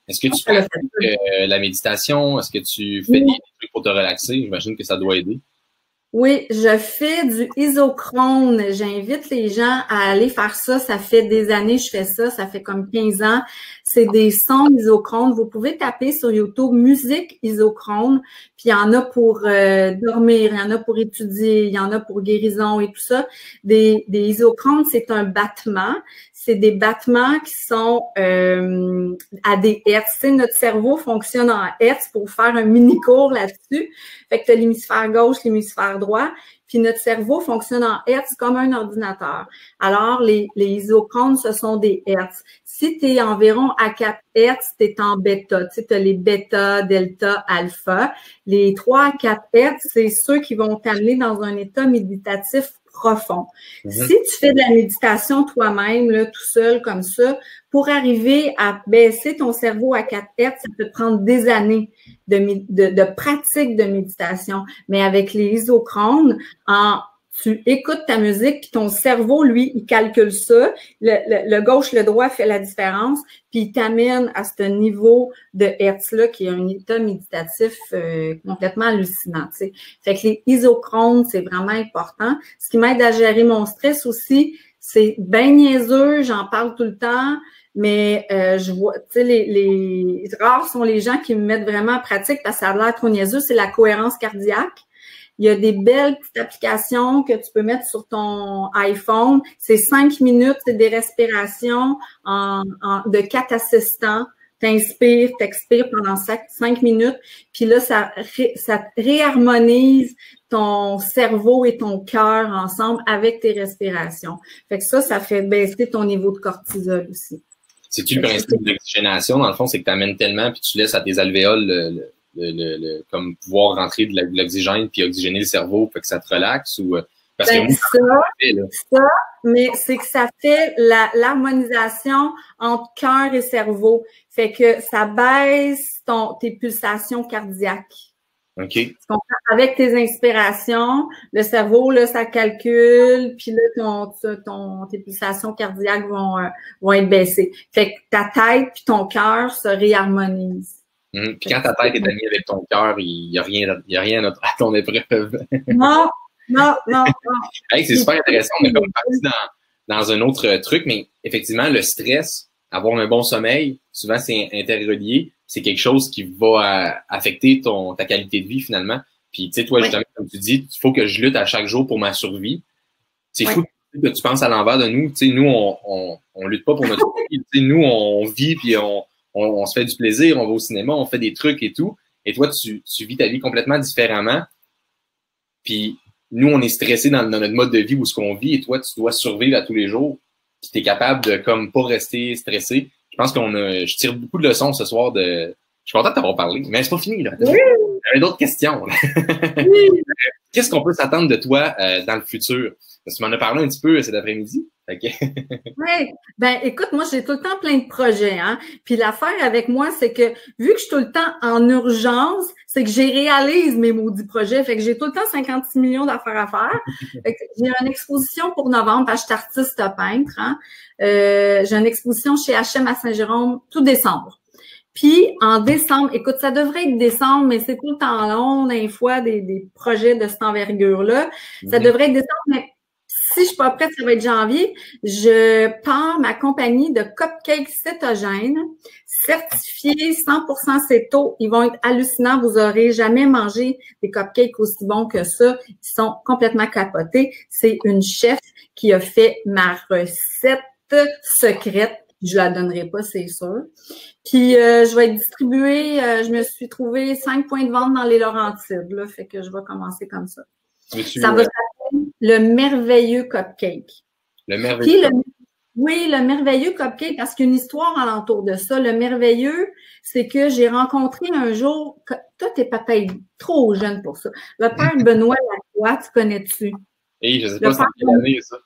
Speaker 1: Est-ce que tu fais la méditation? Est-ce que tu fais des trucs pour te relaxer? J'imagine que ça doit aider.
Speaker 2: Oui, je fais du isochrone. J'invite les gens à aller faire ça. Ça fait des années que je fais ça. Ça fait comme 15 ans. C'est des sons isochrone. Vous pouvez taper sur YouTube musique isochrone. Puis il y en a pour dormir, il y en a pour étudier, il y en a pour guérison et tout ça. Des isochrones, c'est un battement. C'est des battements qui sont à des hertz. Tu sais, notre cerveau fonctionne en hertz pour faire un mini-cours là-dessus. Fait que tu as l'hémisphère gauche, l'hémisphère droit. Puis notre cerveau fonctionne en hertz comme un ordinateur. Alors, les isochrones, ce sont des hertz. Si tu es environ à 4 hertz, tu es en bêta. Tu sais, tu as les bêta, delta, alpha. Les 3 à 4 hertz, c'est ceux qui vont t'amener dans un état méditatif profond. Si tu fais de la méditation toi-même, là, tout seul comme ça, pour arriver à baisser ton cerveau à 4 Hz, ça peut te prendre des années de pratique de méditation. Mais avec les isochrones, tu écoutes ta musique, puis ton cerveau, lui, il calcule ça. Le gauche, le droit fait la différence, puis il t'amène à ce niveau de Hertz-là, qui est un état méditatif complètement hallucinant. Tu sais. Fait que les isochrones, c'est vraiment important. Ce qui m'aide à gérer mon stress aussi, c'est bien niaiseux, j'en parle tout le temps, mais je vois, tu sais, les rares sont les gens qui me mettent vraiment en pratique parce que ça a l'air trop niaiseux, c'est la cohérence cardiaque. Il y a des belles petites applications que tu peux mettre sur ton iPhone. C'est 5 minutes, c'est des respirations de 4 assistants. T'inspires, t'expires pendant 5 minutes. Puis là, ça réharmonise ton cerveau et ton cœur ensemble avec tes respirations. Fait que ça fait baisser ton niveau de cortisol aussi.
Speaker 1: C'est-tu le principe de l'oxygénation? Dans le fond, c'est que tu amènes tellement puis tu laisses à tes alvéoles comme pouvoir rentrer de l'oxygène puis oxygéner le cerveau, fait que ça te relaxe ou parce que
Speaker 2: ça, mais c'est que ça fait l'harmonisation entre cœur et cerveau. Fait que ça baisse tes pulsations cardiaques.
Speaker 1: OK.
Speaker 2: Avec tes inspirations, le cerveau, là, ça calcule, puis là, tes pulsations cardiaques vont être baissées. Fait que ta tête puis ton cœur se réharmonisent.
Speaker 1: Puis quand ta tête est amie avec ton cœur, il y a rien à ton épreuve.
Speaker 2: Non.
Speaker 1: Hey, c'est super intéressant. On est comme parti dans un autre truc, mais effectivement, le stress, avoir un bon sommeil, souvent c'est interrelié. C'est quelque chose qui va affecter ta qualité de vie finalement. Puis tu sais, toi, justement, comme tu dis, il faut que je lutte à chaque jour pour ma survie. C'est fou que tu penses à l'envers de nous. Tu sais, nous, on lutte pas pour notre vie. Tu sais, nous, on vit puis on se fait du plaisir, on va au cinéma, on fait des trucs et tout. Et toi, tu vis ta vie complètement différemment. Puis nous, on est stressé dans notre mode de vie où ce qu'on vit. Et toi, tu dois survivre à tous les jours. Puis tu es capable de comme pas rester stressé. Je pense je tire beaucoup de leçons ce soir Je suis content de t'avoir parlé, mais c'est pas fini, là.
Speaker 2: Oui.
Speaker 1: J'avais d'autres questions.
Speaker 2: Oui.
Speaker 1: Qu'est-ce qu'on peut s'attendre de toi dans le futur? Parce que tu m'en as parlé un petit peu cet après-midi.
Speaker 2: Oui, ben écoute, moi j'ai tout le temps plein de projets, hein. Puis l'affaire avec moi, c'est que vu que je suis tout le temps en urgence, c'est que j'ai réalise mes maudits projets. Fait que j'ai tout le temps 56 millions d'affaires à faire. Fait que j'ai une exposition pour novembre, parce que je suis artiste peintre, hein. J'ai une exposition chez H&M à Saint-Jérôme tout décembre. Puis en décembre, écoute, ça devrait être décembre, mais c'est tout le temps long, des fois, des projets de cette envergure-là. Ça devrait être décembre, mais si je suis pas prête, ça va être janvier. Je pars ma compagnie de cupcakes cétogènes, certifiés 100% céto. Ils vont être hallucinants. Vous aurez jamais mangé des cupcakes aussi bons que ça. Ils sont complètement capotés. C'est une chef qui a fait ma recette secrète. Je la donnerai pas, c'est sûr. Puis, je vais être distribuée. Je me suis trouvé 5 points de vente dans les Laurentides, là. Fait que je vais commencer comme ça. Ça va s'appeler le merveilleux cupcake.
Speaker 1: Le merveilleux.
Speaker 2: Oui, le merveilleux cupcake, parce qu'il y a une histoire alentour de ça. Le merveilleux, c'est que j'ai rencontré un jour, toi, t'es peut-être trop jeune pour ça. Le père Benoît Lacroix, tu connais-tu?
Speaker 1: Et je sais pas si c'est en quelle année, ça.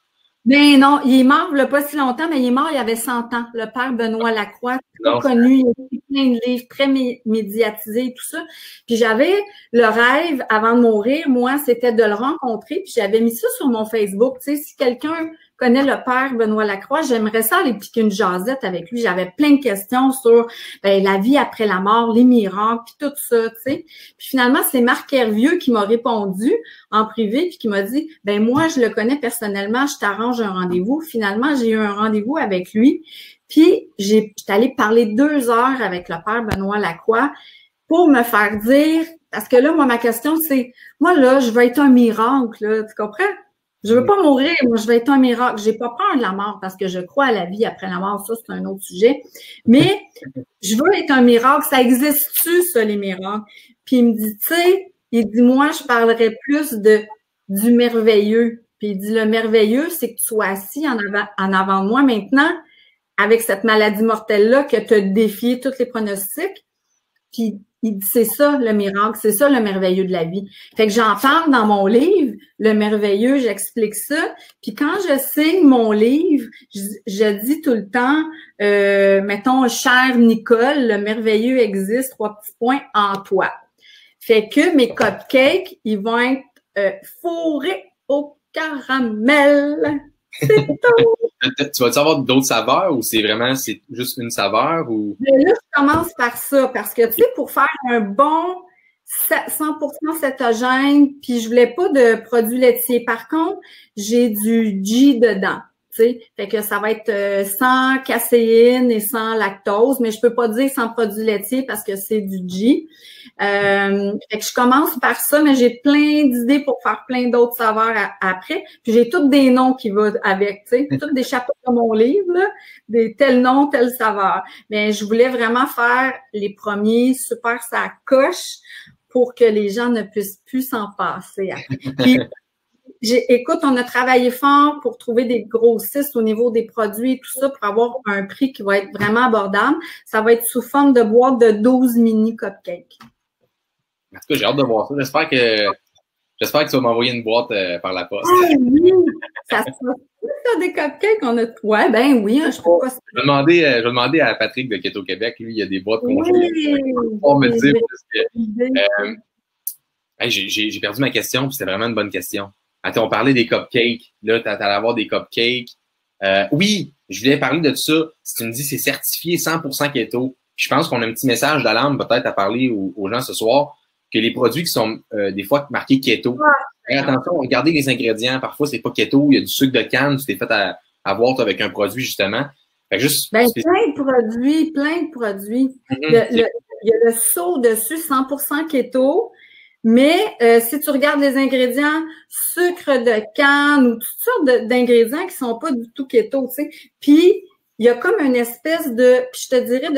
Speaker 2: Ben non, il est mort il n'y a pas si longtemps, mais il est mort il y avait 100 ans. Le père Benoît Lacroix, très connu, il a écrit plein de livres, très médiatisé et tout ça. Puis j'avais le rêve, avant de mourir, moi, c'était de le rencontrer. Puis j'avais mis ça sur mon Facebook. Tu sais, si quelqu'un connaît le père Benoît Lacroix, j'aimerais ça aller piquer une jasette avec lui. J'avais plein de questions sur la vie après la mort, les miracles, puis tout ça, tu sais. Puis finalement, c'est Marc Hervieux qui m'a répondu en privé, puis qui m'a dit, moi, je le connais personnellement, je t'arrange un rendez-vous. Finalement, j'ai eu un rendez-vous avec lui. Puis, j'étais allée parler 2 heures avec le père Benoît Lacroix pour me faire dire, parce que là, moi, ma question, c'est, moi, là, je veux être un miracle, là, tu comprends? Je veux pas mourir, moi, je veux être un miracle. J'ai pas peur de la mort parce que je crois à la vie après la mort, ça, c'est un autre sujet. Mais, je veux être un miracle. Ça existe-tu, ça, les miracles? Puis, il me dit, tu sais, il dit, moi, je parlerais plus du merveilleux. Puis, il dit, le merveilleux, c'est que tu sois assis en avant de moi maintenant, avec cette maladie mortelle-là que tu as défié tous les pronostics. Puis, il dit, c'est ça le miracle, c'est ça le merveilleux de la vie. Fait que j'en parle dans mon livre, le merveilleux, j'explique ça. Puis quand je signe mon livre, je dis tout le temps, mettons, chère Nicole, le merveilleux existe, 3 petits points, en toi. Fait que mes cupcakes, ils vont être fourrés au caramel. C'est tout!
Speaker 1: Tu vas-tu avoir d'autres saveurs ou c'est juste une saveur ou?
Speaker 2: Mais là, je commence par ça parce que, tu sais, pour faire un bon 100% cétogène, puis je voulais pas de produits laitiers. Par contre, j'ai du ghee dedans. Tu sais, fait que ça va être sans caséine et sans lactose, mais je peux pas dire sans produits laitiers parce que c'est du ghee. Fait que je commence par ça, mais j'ai plein d'idées pour faire plein d'autres saveurs après. Puis j'ai tous des noms qui vont avec, tu sais, tous des chapeaux de mon livre, là, des tels noms, telle saveur. Mais je voulais vraiment faire les premiers super ça coche pour que les gens ne puissent plus s'en passer. Puis, écoute, on a travaillé fort pour trouver des grossistes au niveau des produits et tout ça pour avoir un prix qui va être vraiment abordable. Ça va être sous forme de boîte de 12 mini cupcakes.
Speaker 1: En tout cas, j'ai hâte de voir ça. J'espère que tu vas m'envoyer une boîte par la poste.
Speaker 2: Ah oui! Ça se passe des cupcakes, on a. Ouais, ben oui, je peux pas.
Speaker 1: Je vais demander à Patrick de Keto Québec, lui, il y a des boîtes congelées. On me dire parce que j'ai perdu ma question, puis c'était vraiment une bonne question. Attends, on parlait des cupcakes. Là, t'allais avoir des cupcakes. Oui, je voulais parler de ça. Si tu me dis c'est certifié 100% keto, je pense qu'on a un petit message d'alarme peut-être à parler aux gens ce soir, que les produits qui sont des fois marqués keto. Attention, regardez les ingrédients. Parfois, c'est pas keto. Il y a du sucre de canne. Tu t'es fait avoir avec un produit, justement. Fait que juste,
Speaker 2: plein de produits. Il y a le saut dessus, 100% keto. Mais si tu regardes les ingrédients, sucre de canne ou toutes sortes d'ingrédients qui sont pas du tout keto, tu sais. Puis, il y a comme une espèce de, puis je te dirais,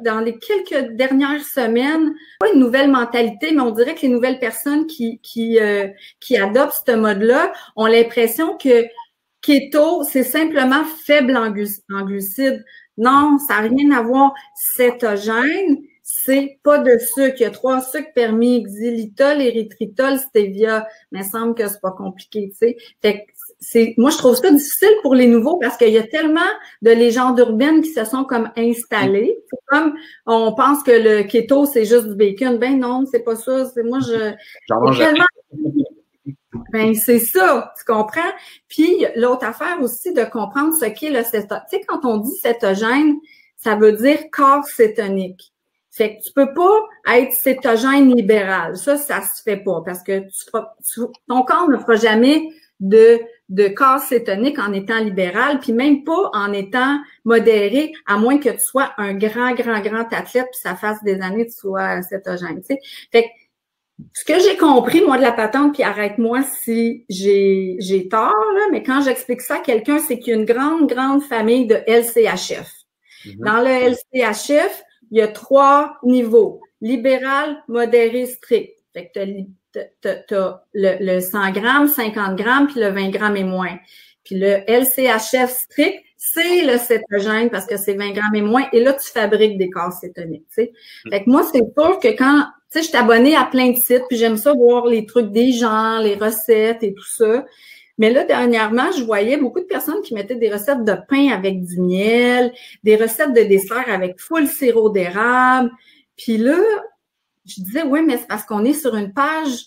Speaker 2: dans les quelques dernières semaines, pas une nouvelle mentalité, mais on dirait que les nouvelles personnes qui adoptent ce mode-là ont l'impression que keto, c'est simplement faible en glucides. Non, ça n'a rien à voir. Cétogène, c'est pas de sucre. Il y a 3 sucres permis, xylitol, érythritol, stevia. Mais il semble que c'est pas compliqué, tu sais. Fait que moi, je trouve ça difficile pour les nouveaux parce qu'il y a tellement de légendes urbaines qui se sont comme installées. C'est comme, on pense que le keto, c'est juste du bacon. Ben non, c'est pas ça.
Speaker 1: J'en mange
Speaker 2: tellement... Ben, c'est ça, tu comprends? Puis, l'autre affaire aussi de comprendre ce qu'est le cétogène. Tu sais, quand on dit cétogène, ça veut dire corps cétonique. Fait que tu peux pas être cétogène libéral. Ça se fait pas parce que ton corps ne fera jamais de corps cétonique en étant libéral, puis même pas en étant modéré, à moins que tu sois un grand athlète, puis ça fasse des années que tu sois cétogène, tu sais. Fait que ce que j'ai compris, moi, de la patente, puis arrête-moi si j'ai tort, là, mais quand j'explique ça à quelqu'un, c'est qu'il y a une grande famille de LCHF. Dans le LCHF, il y a 3 niveaux. Libéral, modéré, strict. Fait que t'as le 100 grammes, 50 grammes, puis le 20 grammes et moins. Puis le LCHF strict, c'est le cétogène parce que c'est 20 grammes et moins, et là, tu fabriques des corps cétoniques, tu sais. Fait que moi, c'est sûr que quand, tu sais, je suis abonnée à plein de sites, puis j'aime ça voir les trucs des gens, les recettes et tout ça. Mais là, dernièrement, je voyais beaucoup de personnes qui mettaient des recettes de pain avec du miel, des recettes de dessert avec full sirop d'érable. Puis là, je disais, oui, mais c'est parce qu'on est sur une page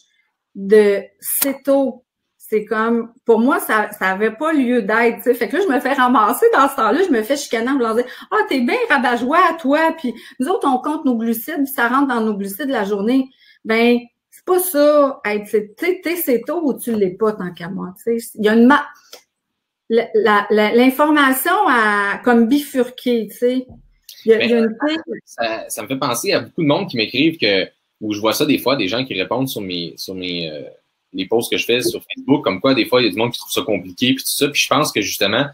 Speaker 2: de céto. C'est comme, pour moi, ça avait pas lieu d'être, tu sais. Fait que là, je me fais ramasser dans ce temps-là, je me fais chicaner en voulant dire, ah, t'es bien rabat-joie, toi, puis nous autres, on compte nos glucides, puis ça rentre dans nos glucides la journée. Ben, c'est pas ça, être, tu sais, t'es céto ou tu l'es pas, tant qu'à moi, tu sais. Il y a une l'information a comme bifurqué, tu sais. Il y a une
Speaker 1: ça me fait penser à beaucoup de monde qui m'écrivent où je vois ça des fois, des gens qui répondent sur les posts que je fais sur Facebook, comme quoi, des fois, il y a du monde qui trouve ça compliqué, puis tout ça. Puis je pense que, justement,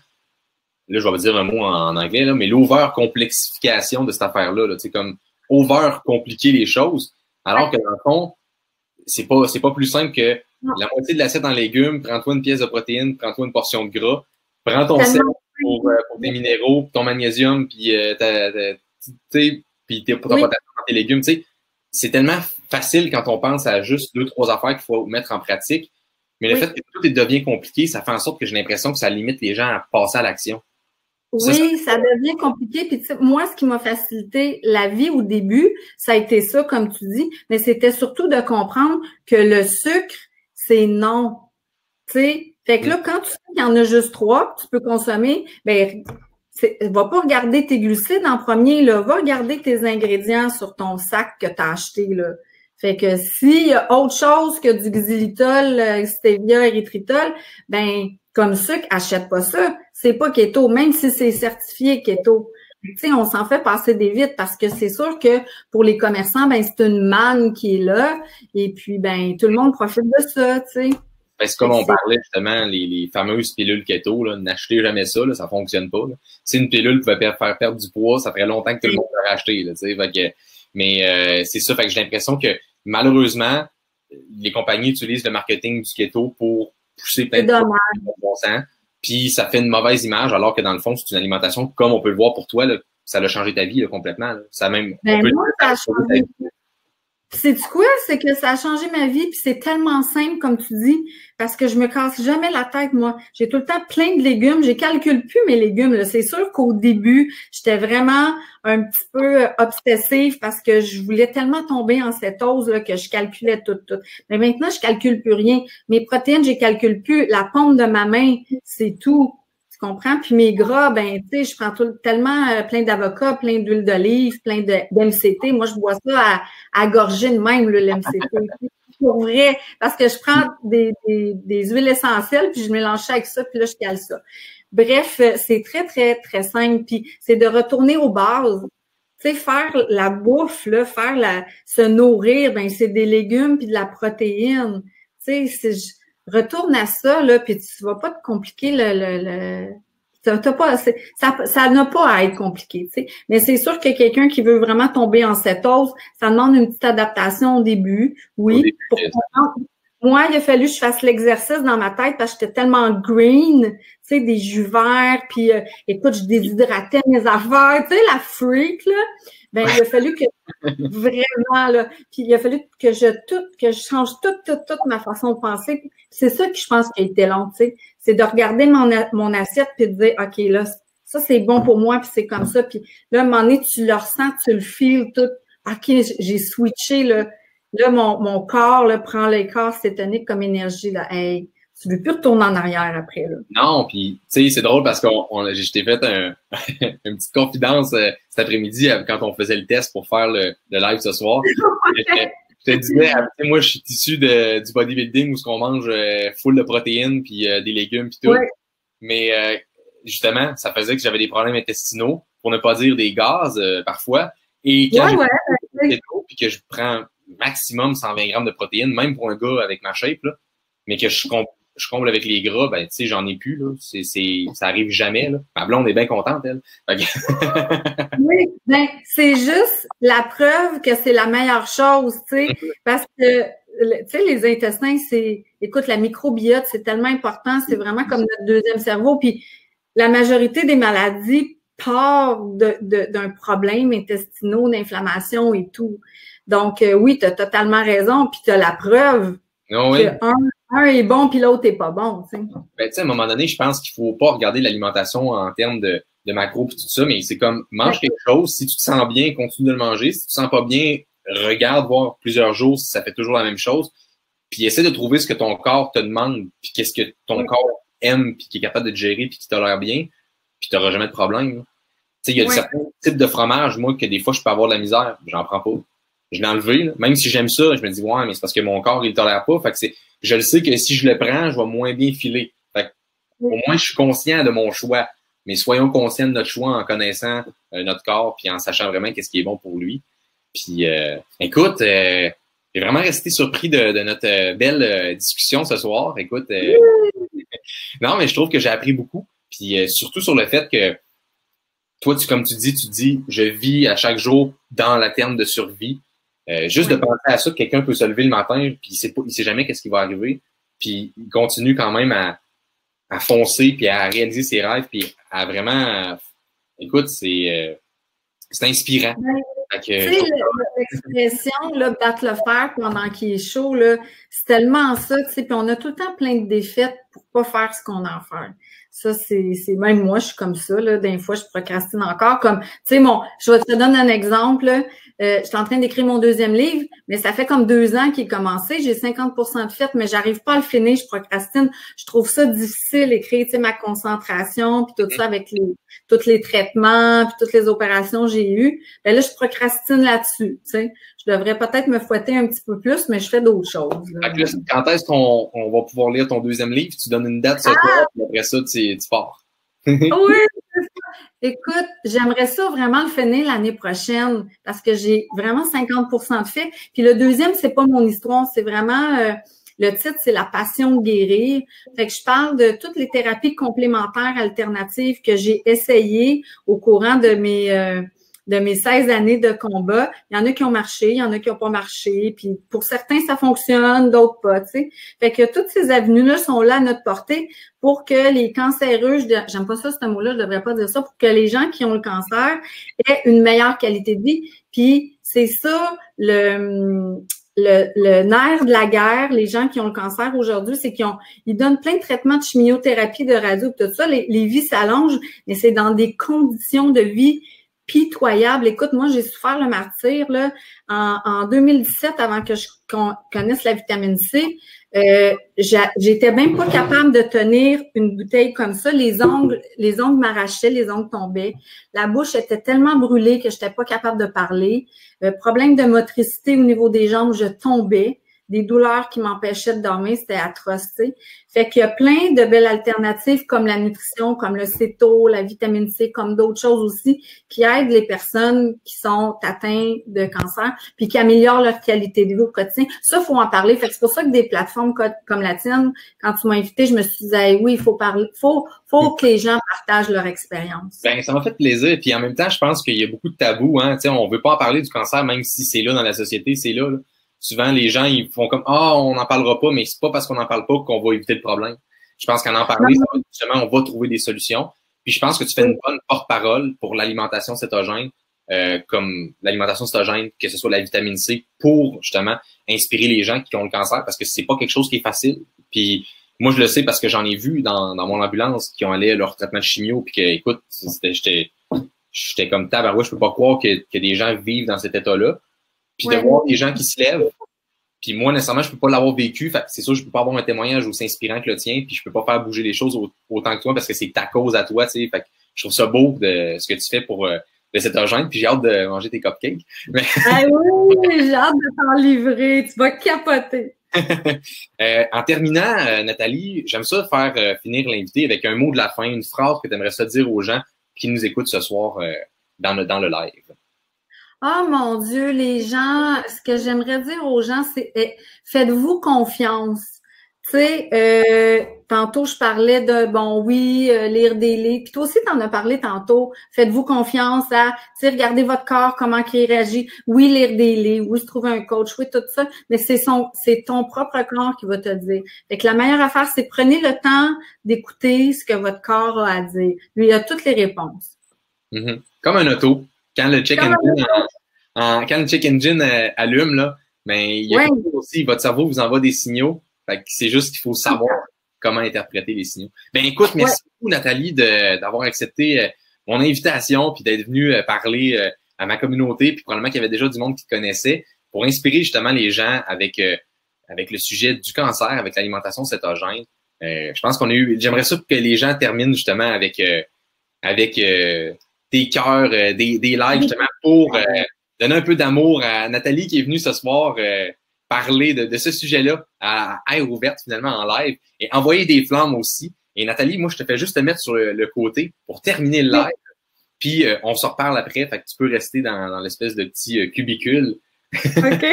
Speaker 1: là, je vais dire un mot en anglais, là, mais l'over-complexification de cette affaire-là, tu sais, comme over-compliquer les choses, alors que, dans le fond, c'est pas plus simple que la moitié de l'assiette en légumes, prends-toi une pièce de protéines, prends-toi une portion de gras, prends ton sel pour tes minéraux, ton magnésium, puis puis pour ta potassium dans tes légumes, tu sais. C'est tellement facile quand on pense à juste 2-3 affaires qu'il faut mettre en pratique. Mais le fait que tout devient compliqué, ça fait en sorte que j'ai l'impression que ça limite les gens à passer à l'action.
Speaker 2: Oui, ça devient compliqué. Puis moi, ce qui m'a facilité la vie au début, ça a été ça, comme tu dis, mais c'était surtout de comprendre que le sucre, c'est non. Tu sais, fait que là, quand tu sais qu'il y en a juste 3 que tu peux consommer, ben va pas regarder tes glucides en premier, là. Va regarder tes ingrédients sur ton sac que tu as acheté, là. Fait que s'il y a autre chose que du xylitol, stevia, érythritol, ben, comme sucre, achète pas ça. C'est pas keto, même si c'est certifié keto. Tu sais, on s'en fait passer des vites parce que c'est sûr que pour les commerçants, ben, c'est une manne qui est là. Et puis, ben, tout le monde profite de ça, tu sais.
Speaker 1: Ben, c'est comme on parlait justement, les fameuses pilules keto, là, n'achetez jamais ça, là, ça fonctionne pas. Là. Si une pilule pouvait faire perdre du poids, ça ferait longtemps que tout le monde l'aurait acheté. Là, mais c'est ça, fait que j'ai l'impression que malheureusement, les compagnies utilisent le marketing du keto pour pousser plein de bon sens. Puis ça fait une mauvaise image, alors que dans le fond, c'est une alimentation, comme on peut le voir pour toi, là, ça a changé ta vie là, complètement. Là. Ça même.
Speaker 2: Moi, ça a changé. C'est quoi? C'est que ça a changé ma vie, puis c'est tellement simple, comme tu dis, parce que je me casse jamais la tête, moi. J'ai tout le temps plein de légumes. Je calcule plus mes légumes, là. C'est sûr qu'au début, j'étais vraiment un petit peu obsessive parce que je voulais tellement tomber en cétose, là, que je calculais tout. Mais maintenant, je calcule plus rien. Mes protéines, je calcule plus. La paume de ma main, c'est tout. Tu comprends? Puis mes gras, ben, tu sais, je prends tellement plein d'avocats, plein d'huile d'olive, plein d'MCT. Moi, je bois ça à gorger de même, l'MCT. Pour vrai, parce que je prends des huiles essentielles, puis je mélange ça avec ça, puis là, je cale ça. Bref, c'est très, très, très simple. Puis c'est de retourner aux bases. Tu sais, faire la bouffe, là, se nourrir, ben, c'est des légumes puis de la protéine. Tu sais, retourne à ça, là, puis tu vas pas te compliquer ça n'a pas à être compliqué, tu sais. Mais c'est sûr que quelqu'un qui veut vraiment tomber en cétose, ça demande une petite adaptation au début, oui. Moi, il a fallu que je fasse l'exercice dans ma tête parce que j'étais tellement green, tu sais, des jus verts, puis écoute, je déshydratais mes affaires, tu sais, la freak, là. Ben, il a fallu que vraiment, là, puis il a fallu que je change toute ma façon de penser. C'est ça que je pense qui a été long, tu sais. C'est de regarder mon assiette puis de dire, OK, là, ça, c'est bon pour moi, puis c'est comme ça. Puis là, à un moment donné, tu le ressens, tu le feels tout. OK, j'ai switché, là. Là, mon corps, là, prend les corps cétoniques comme énergie, là. Hey, tu veux plus retourner en arrière après, là.
Speaker 1: Non, puis, tu sais, c'est drôle parce que je t'ai fait une petite confidence cet après-midi quand on faisait le test pour faire le live ce soir. Je te disais, moi, je suis issu du bodybuilding où on mange full de protéines puis des légumes puis tout. Ouais. Mais justement, ça faisait que j'avais des problèmes intestinaux, pour ne pas dire des gaz parfois. Et quand puis que je prends maximum 120 grammes de protéines, même pour un gars avec ma shape, là, mais que je comble avec les gras, ben, tu sais, j'en ai plus, là. Ça arrive jamais, là. Ma blonde est bien contente, elle.
Speaker 2: Oui, ben, c'est juste la preuve que c'est la meilleure chose, tu sais, parce que, tu sais, les intestins, écoute, la microbiote, c'est tellement important, c'est vraiment comme notre deuxième cerveau, puis la majorité des maladies part d'un problème intestinaux, d'inflammation et tout. Donc, oui, tu as totalement raison, puis tu as la preuve
Speaker 1: oui.
Speaker 2: que un est bon, puis l'autre est pas bon. Tu sais.
Speaker 1: Ben, tu sais, à un moment donné, je pense qu'il faut pas regarder l'alimentation en termes de macros et tout ça, mais c'est comme, mange quelque chose, si tu te sens bien, continue de le manger. Si tu te sens pas bien, regarde voir plusieurs jours si ça fait toujours la même chose. Puis essaie de trouver ce que ton corps te demande, puis qu'est-ce que ton corps aime, puis qui est capable de te gérer, puis qui tolère bien, puis tu n'auras jamais de problème. Tu sais, il y a certains types de fromage, moi, que des fois, je peux avoir de la misère. J'en prends pas. Je l'ai enlevé, là. Même si j'aime ça, je me dis, ouais, mais c'est parce que mon corps, il le tolère pas. Fait que je le sais que si je le prends, je vais moins bien filer. Fait que, au moins, je suis conscient de mon choix. Mais soyons conscients de notre choix en connaissant notre corps, puis en sachant vraiment qu'est-ce qui est bon pour lui. Puis, écoute, j'ai vraiment resté surpris de notre belle discussion ce soir. Écoute, non, mais je trouve que j'ai appris beaucoup. Puis, surtout sur le fait que toi, comme tu dis, je vis à chaque jour dans la terme de survie. Juste de penser à ça, que quelqu'un peut se lever le matin, puis il sait jamais qu'est-ce qui va arriver, puis il continue quand même à foncer, puis à réaliser ses rêves, puis à vraiment... écoute, c'est inspirant.
Speaker 2: Tu sais, l'expression, là, battre le fer pendant qu'il est chaud, là, c'est tellement ça, tu sais, puis on a tout le temps plein de défaites pour pas faire ce qu'on a à faire. Ça, c'est même moi, je suis comme ça, là. Des fois, je procrastine encore. Comme, tu sais, je vais te donner un exemple, là. Je suis en train d'écrire mon 2e livre, mais ça fait comme 2 ans qu'il est commencé. J'ai 50% de fait, mais j'arrive pas à le finir. Je procrastine. Je trouve ça difficile, écrire, tu sais, ma concentration, puis tout ça avec tous les traitements, puis toutes les opérations que j'ai eues. Ben là, je procrastine là-dessus, tu sais. Je devrais peut-être me fouetter un petit peu plus, mais je fais d'autres choses. Là.
Speaker 1: Quand est-ce qu'on va pouvoir lire ton 2e livre? Tu donnes une date ce soir, puis après ça, tu pars.
Speaker 2: Oui, c'est ça. Écoute, j'aimerais ça vraiment le finir l'année prochaine parce que j'ai vraiment 50% de fait. Puis le 2e, c'est pas mon histoire, c'est vraiment le titre, c'est La passion de guérir. Fait que je parle de toutes les thérapies complémentaires alternatives que j'ai essayées au courant de mes 16 années de combat. Il y en a qui ont marché, il y en a qui n'ont pas marché. Puis pour certains, ça fonctionne, d'autres pas, tu sais. Fait que toutes ces avenues-là sont là à notre portée pour que les cancéreux, j'aime pas ça ce mot-là, je devrais pas dire ça, pour que les gens qui ont le cancer aient une meilleure qualité de vie. Puis c'est ça le nerf de la guerre, les gens qui ont le cancer aujourd'hui, c'est ils donnent plein de traitements de chimiothérapie, de radio, tout ça. Les vies s'allongent, mais c'est dans des conditions de vie pitoyable. Écoute, moi, j'ai souffert le martyre là, en 2017, avant que je connaisse la vitamine C. J'étais même pas capable de tenir une bouteille comme ça. Les ongles m'arrachaient, les ongles tombaient. La bouche était tellement brûlée que j'étais pas capable de parler. Problème de motricité au niveau des jambes, je tombais. Des douleurs qui m'empêchaient de dormir, c'était atroce, tu sais. Fait qu'il y a plein de belles alternatives comme la nutrition, comme le céto, la vitamine C, comme d'autres choses aussi qui aident les personnes qui sont atteintes de cancer puis qui améliorent leur qualité de vie au quotidien. Ça, faut en parler. Fait que c'est pour ça que des plateformes comme la tienne, quand tu m'as invité, je me suis dit, hey, oui, il faut parler, faut que les gens partagent leur expérience.
Speaker 1: Ben, ça m'a fait plaisir. Puis en même temps, je pense qu'il y a beaucoup de tabous, hein. Tu sais, on veut pas en parler du cancer, même si c'est là dans la société, c'est là. Souvent, les gens, ils font comme, on n'en parlera pas, mais c'est pas parce qu'on n'en parle pas qu'on va éviter le problème. Je pense qu'en parler, justement, on va trouver des solutions. Puis je pense que tu fais une bonne porte-parole pour l'alimentation cétogène, comme l'alimentation cétogène, que ce soit la vitamine C, pour justement inspirer les gens qui ont le cancer, parce que c'est pas quelque chose qui est facile. Puis moi, je le sais parce que j'en ai vu dans mon ambulance qui ont allé à leur traitement de chimio, puis que, écoute, j'étais comme tabarouette, je peux pas croire que des gens vivent dans cet état-là. Puis de voir des gens qui se lèvent. Puis moi, nécessairement, je peux pas l'avoir vécu. Fait que c'est sûr, je peux pas avoir un témoignage aussi inspirant que le tien. Puis je peux pas faire bouger les choses autant que toi parce que c'est ta cause à toi, tu sais. Fait que je trouve ça beau de ce que tu fais pour de cétogène. Puis j'ai hâte de manger tes cupcakes. Mais...
Speaker 2: Ah oui, j'ai hâte de t'en livrer. Tu vas capoter.
Speaker 1: En terminant, Nathalie, j'aime ça faire finir l'invité avec un mot de la fin, une phrase que tu aimerais ça dire aux gens qui nous écoutent ce soir dans le live.
Speaker 2: Oh mon Dieu, les gens, ce que j'aimerais dire aux gens, c'est faites-vous confiance. sais, tantôt, je parlais de, bon, oui, lire des livres. Puis toi aussi, tu en as parlé tantôt. Faites-vous confiance à, tu sais, regardez votre corps, comment il réagit. Oui, lire des livres. Oui, se trouver un coach. Oui, tout ça. Mais c'est ton propre corps qui va te dire. Fait que la meilleure affaire, c'est prenez le temps d'écouter ce que votre corps a à dire. Lui, il a toutes les réponses.
Speaker 1: Comme un auto. Quand le check engine, quand le check engine allume, là, ben, il y a aussi, votre cerveau vous envoie des signaux. Fait que c'est juste qu'il faut savoir comment interpréter les signaux. Ben, écoute, merci beaucoup, Nathalie, d'avoir accepté mon invitation puis d'être venue parler à ma communauté, puis probablement qu'il y avait déjà du monde qui te connaissait pour inspirer justement les gens avec le sujet du cancer, avec l'alimentation cétogène. Je pense j'aimerais ça que les gens terminent justement avec des cœurs, des likes justement pour donner un peu d'amour à Nathalie qui est venue ce soir parler de ce sujet-là à air ouverte finalement en live et envoyer des flammes aussi. Et Nathalie, moi, je te fais juste te mettre sur le côté pour terminer le live. Puis on se reparle après, fait que tu peux rester dans l'espèce de petit cubicule.
Speaker 2: OK.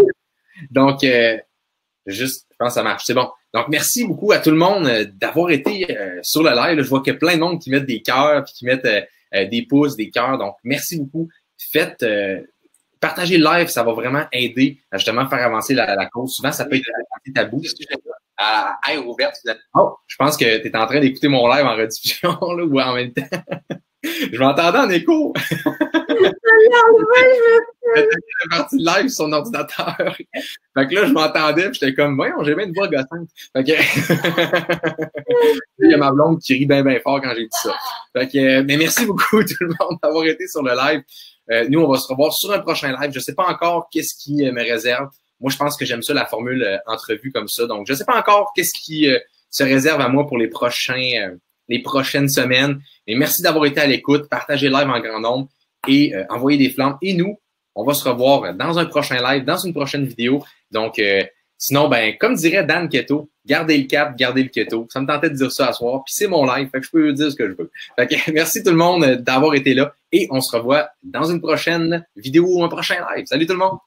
Speaker 1: Donc, je pense que ça marche. C'est bon. Donc, merci beaucoup à tout le monde d'avoir été sur le live. Là, je vois qu'il y a plein de monde qui mettent des cœurs puis qui mettent des pouces, des cœurs. Donc, merci beaucoup. Faites partagez le live, ça va vraiment aider à justement faire avancer la cause. Souvent, ça peut être assez tabou. À air ouverte, oh, je pense que tu es en train d'écouter mon live en rediffusion là, ou en même temps. Je m'entendais en écho. J'étais parti live sur son ordinateur. Fait que là, je m'entendais, puis j'étais comme, voyons, j'ai bien une voix gossante. Fait que il y a ma blonde qui rit bien, bien fort quand j'ai dit ça. Fait que, mais merci beaucoup tout le monde d'avoir été sur le live. Nous, on va se revoir sur un prochain live. Je sais pas encore qu'est-ce qui me réserve. Moi, je pense que j'aime ça, la formule entrevue comme ça. Donc, je sais pas encore qu'est-ce qui se réserve à moi pour les prochaines semaines. Mais merci d'avoir été à l'écoute. Partagez le live en grand nombre et envoyez des flammes. Et nous, on va se revoir dans un prochain live, dans une prochaine vidéo. Donc, sinon, ben, comme dirait Dan Keto, gardez le cap, gardez le keto. Ça me tentait de dire ça à soir. Puis c'est mon live, fait que je peux dire ce que je veux. Fait que merci tout le monde d'avoir été là. Et on se revoit dans une prochaine vidéo ou un prochain live. Salut tout le monde!